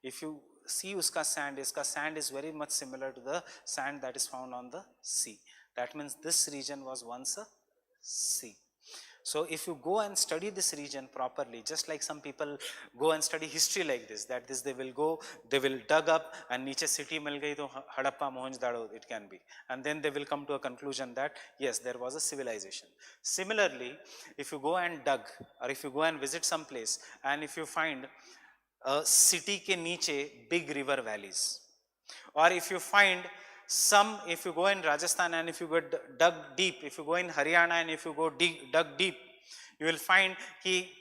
if you see uska sand is very much similar to the sand that is found on the sea. That means this region was once a sea. So if you go and study this region properly, just like some people go and study history like this, that this they will go, they will dug up and niche city mil gayi to Harappa, Mohenjo-daro it can be, and then they will come to a conclusion that yes, there was a civilization. Similarly, if you go and dug, or if you go and visit some place and if you find a city ke niche big river valleys, or if you find some, if you go in Rajasthan and if you go dug deep, if you go in Haryana and if you go dug deep, you will find ki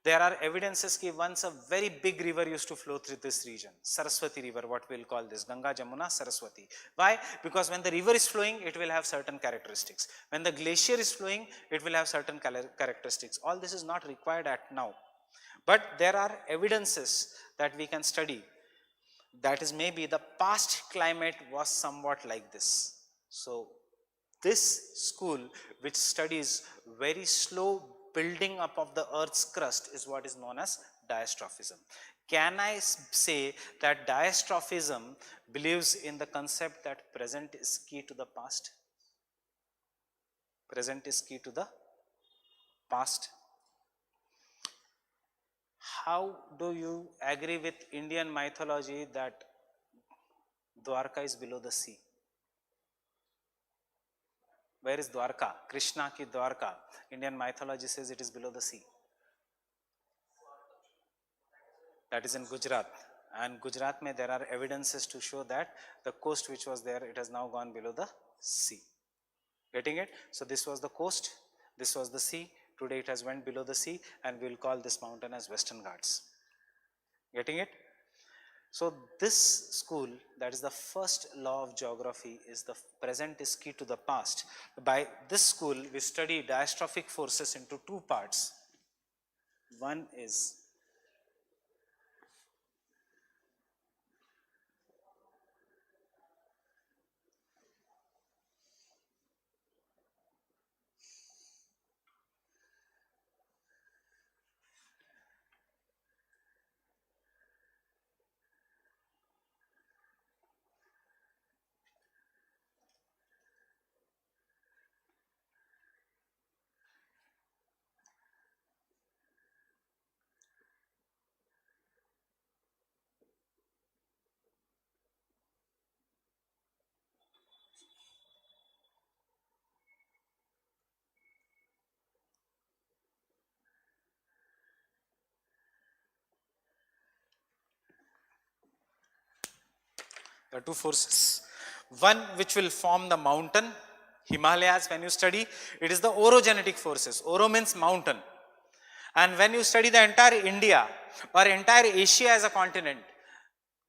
there are evidences ki once a very big river used to flow through this region, Saraswati river, what we will call this, Ganga, Jamuna, Saraswati. Why? Because when the river is flowing, it will have certain characteristics. When the glacier is flowing, it will have certain characteristics. All this is not required at now, but there are evidences that we can study. That is, maybe the past climate was somewhat like this. So this school, which studies very slow building up of the earth's crust, is what is known as diastrophism. Can I say that diastrophism believes in the concept that present is key to the past? Present is key to the past. How do you agree with Indian mythology that Dwarka is below the sea? Where is Dwarka? Krishna ki Dwarka. Indian mythology says it is below the sea. That is in Gujarat. And Gujarat mein there are evidences to show that the coast which was there, it has now gone below the sea. Getting it? So this was the coast, this was the sea. Today it has went below the sea, and we will call this mountain as Western Ghats. Getting it? So this school, that is the first law of geography, is the present is key to the past. By this school, we study diastrophic forces into two parts. One is there are two forces. One which will form the mountain, Himalayas. When you study, it is the orogenetic forces. Oro means mountain. And when you study the entire India or entire Asia as a continent,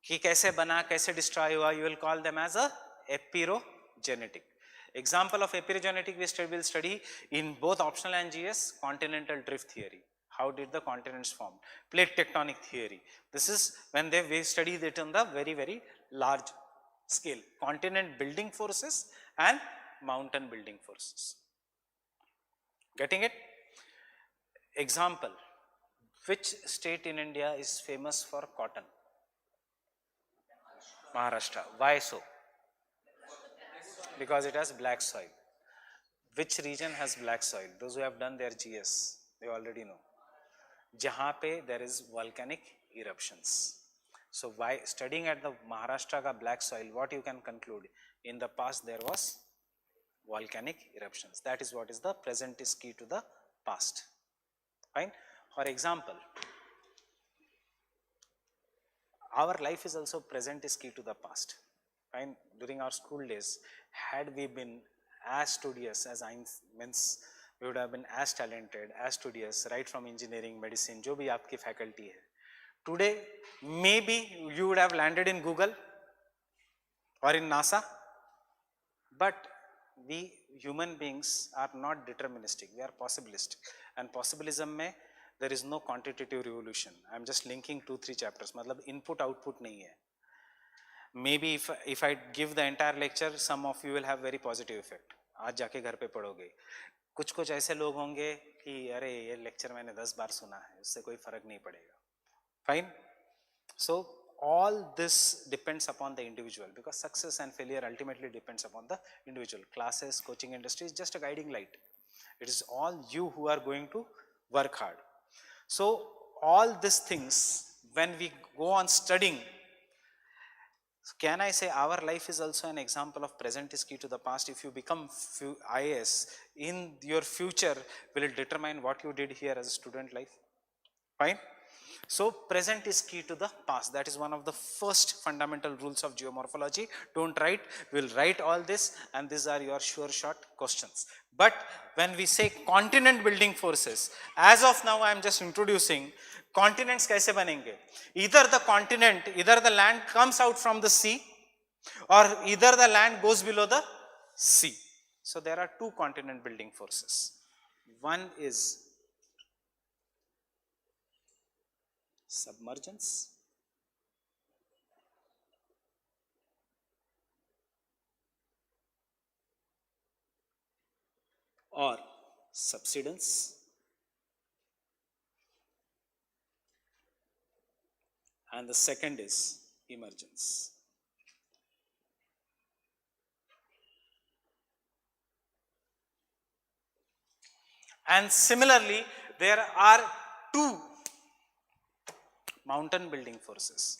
कि कैसे बना, कैसे destroy हुआ, you will call them as a epirogenetic. Example of epirogenetic we will study in both optional and GS, continental drift theory. How did the continents form? Plate tectonic theory. This is when we studied it on the very, very large scale. Continent building forces and mountain building forces. Getting it? Example. Which state in India is famous for cotton? Maharashtra. Why so? Because it has black soil. Which region has black soil? Those who have done their GS, they already know. Jahan pe there is volcanic eruptions. So by studying at the Maharashtra ka black soil, what you can conclude? In the past there was volcanic eruptions. That is what is the present is key to the past. Fine. For example, our life is also present is key to the past. Fine. During our school days, had we been as studious as means we would have been as talented, as studious, right from engineering, medicine, जो भी आपकी faculty है. Today, maybe you would have landed in Google or in NASA, but we human beings are not deterministic, we are possibilistic. And possibilism में there is no quantitative revolution. I am just linking 2-3 chapters, मतलब input output नहीं है. maybe if I give the entire lecture, some of you will have very positive effect. आज जाके घर पे पढ़ोगे. कुछ ऐसे लोग होंगे कि अरे ये लेक्चर मैंने 10 बार सुना है, उससे कोई फर्क नहीं पड़ेगा. Fine. So all this depends upon the individual, because success and failure ultimately depends upon the individual. Classes, coaching industry is just a guiding light. It is all you who are going to work hard. So all these things, when we go on studying, can I say our life is also an example of present is key to the past. If you become IAS, in your future will determine what you did here as a student life. Fine. So present is key to the past. That is one of the first fundamental rules of geomorphology. Don't write, we'll write all this, and these are your sure shot questions. But when we say continent building forces, as of now I am just introducing continents kaise banenge. Either the continent, either the land comes out from the sea, or either the land goes below the sea. So there are two continent building forces. One is submergence, or subsidence, and the second is emergence. And similarly, there are two mountain building forces.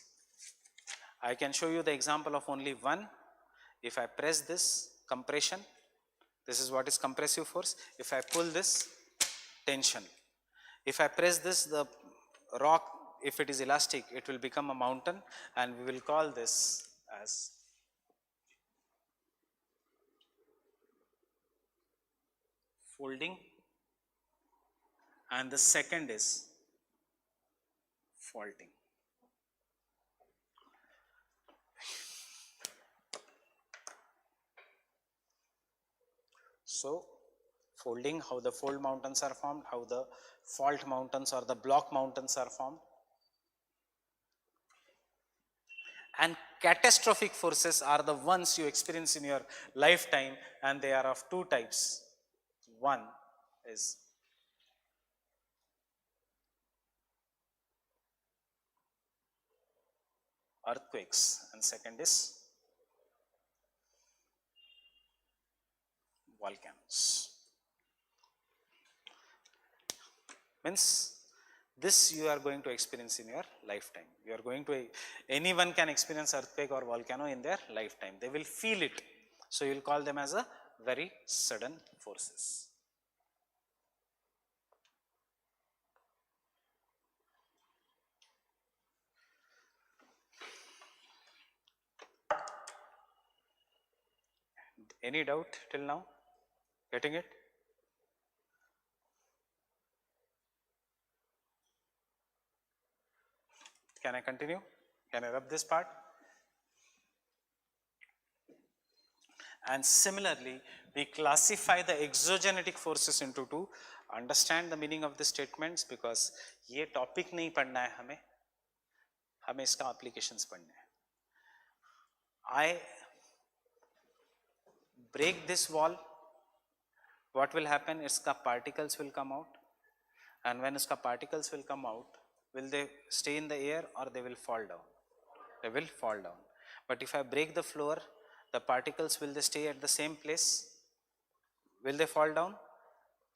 I can show you the example of only one. If I press this, compression, this is what is compressive force. If I pull this, tension. If I press this, the rock, if it is elastic, it will become a mountain, and we will call this as folding, and the second is faulting. So folding, how the fold mountains are formed, how the fault mountains or the block mountains are formed. And catastrophic forces are the ones you experience in your lifetime, and they are of two types. One is earthquakes, and second is volcanoes. Means this you are going to experience in your lifetime. You are going to, anyone can experience earthquake or volcano in their lifetime. They will feel it. So you will call them as a very sudden forces. Any doubt till now? Getting it? Can I continue? Can I rub this part? And similarly, we classify the exogenetic forces into two. Understand the meaning of the statements, because ये topic नहीं पढ़ना है हमें इसका applications पढ़ने हैं. I break this wall, what will happen? Its particles will come out, and when its particles will come out, will they stay in the air or they will fall down? They will fall down. But if I break the floor, the particles, will they stay at the same place? Will they fall down?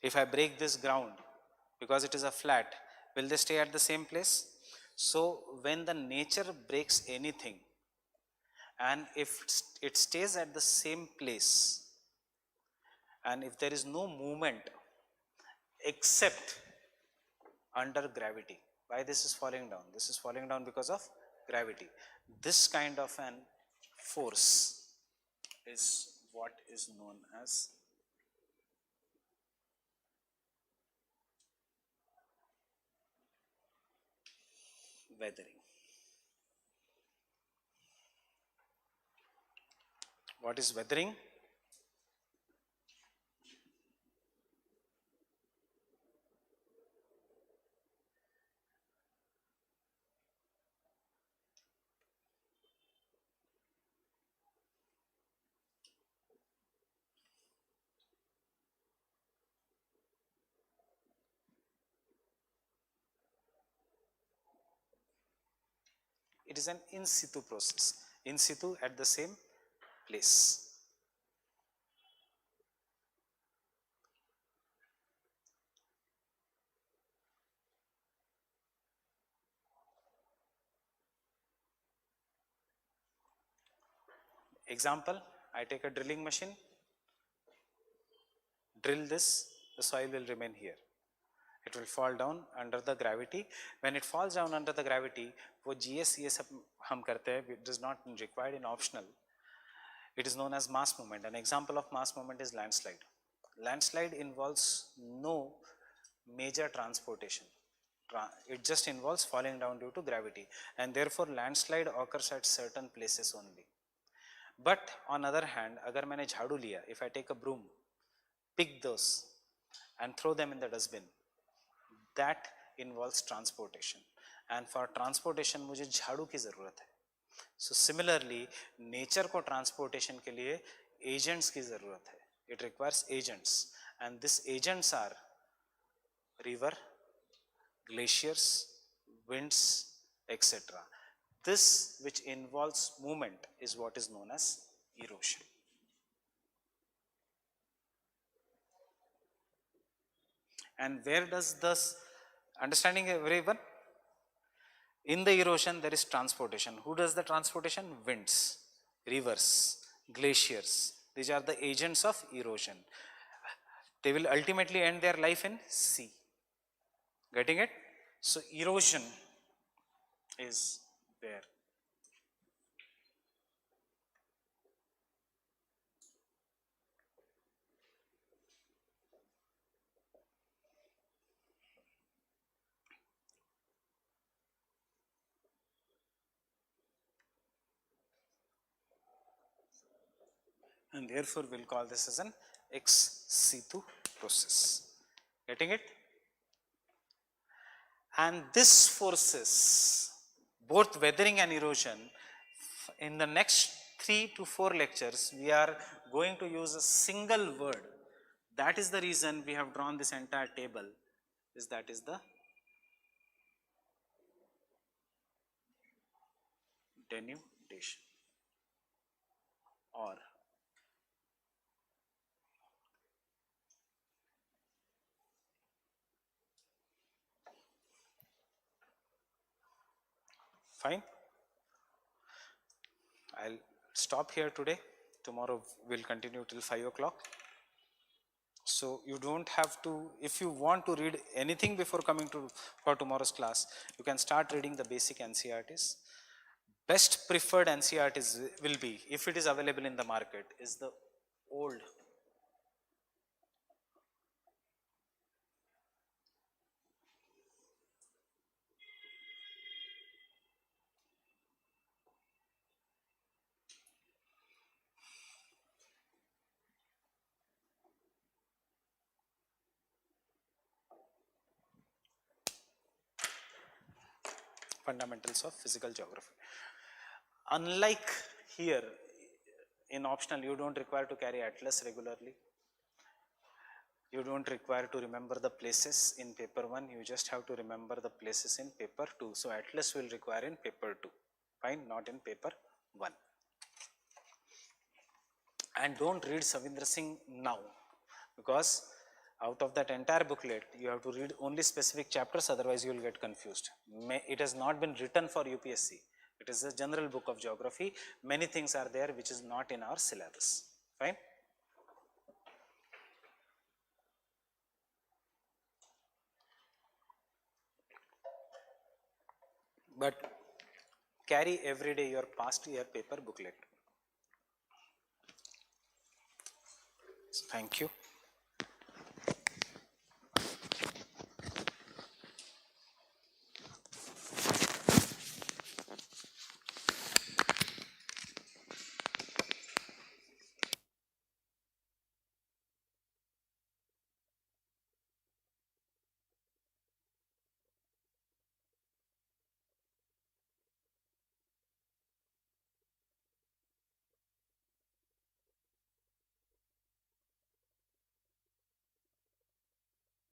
If I break this ground, because it is a flat, will they stay at the same place? So when the nature breaks anything, and if it stays at the same place, and if there is no movement except under gravity, why this is falling down? This is falling down because of gravity. This kind of an force is what is known as weathering. What is weathering? It is an in situ process, in situ at the same place. Example, I take a drilling machine, drill this, the soil will remain here. It will fall down under the gravity. When it falls down under the gravity, वो GS ये सब हम करते हैं, it is not required in optional. It is known as mass movement. An example of mass movement is landslide. Landslide involves no major transportation. It just involves falling down due to gravity, and therefore landslide occurs at certain places only. But on other hand, अगर मैंने झाड़ू लिया, if I take a broom, pick those and throw them in the dustbin, that involves transportation, and for transportation मुझे झाड़ू की ज़रूरत है. So similarly, nature को transportation के लिए agents की ज़रूरत है. It requires agents, and these agents are river, glaciers, winds, etc. This which involves movement is what is known as erosion. And where does this understanding everyone? In the erosion there is transportation. Who does the transportation? Winds, rivers, glaciers. These are the agents of erosion. They will ultimately end their life in sea. Getting it? So erosion is where. And therefore we'll call this as an ex situ process. Getting it? And this forces, both weathering and erosion, in the next 3 to 4 lectures we are going to use a single word. That is the reason we have drawn this entire table, is that is the denudation, or fine. I'll stop here today. Tomorrow we'll continue till 5 o'clock. So you don't have to, if you want to read anything before coming to for tomorrow's class, you can start reading the basic NCERTs. Best preferred NCERTs will be, if it is available in the market, is the old fundamentals of physical geography. Unlike here in optional, you don't require to carry atlas regularly. You don't require to remember the places in paper 1, you just have to remember the places in paper 2. So atlas will require in paper 2, fine, not in paper 1. And don't read Savindra Singh now, because out of that entire booklet, you have to read only specific chapters, otherwise you will get confused. It has not been written for UPSC. It is a general book of geography. Many things are there which is not in our syllabus, fine. But carry every day your past year paper booklet. So thank you.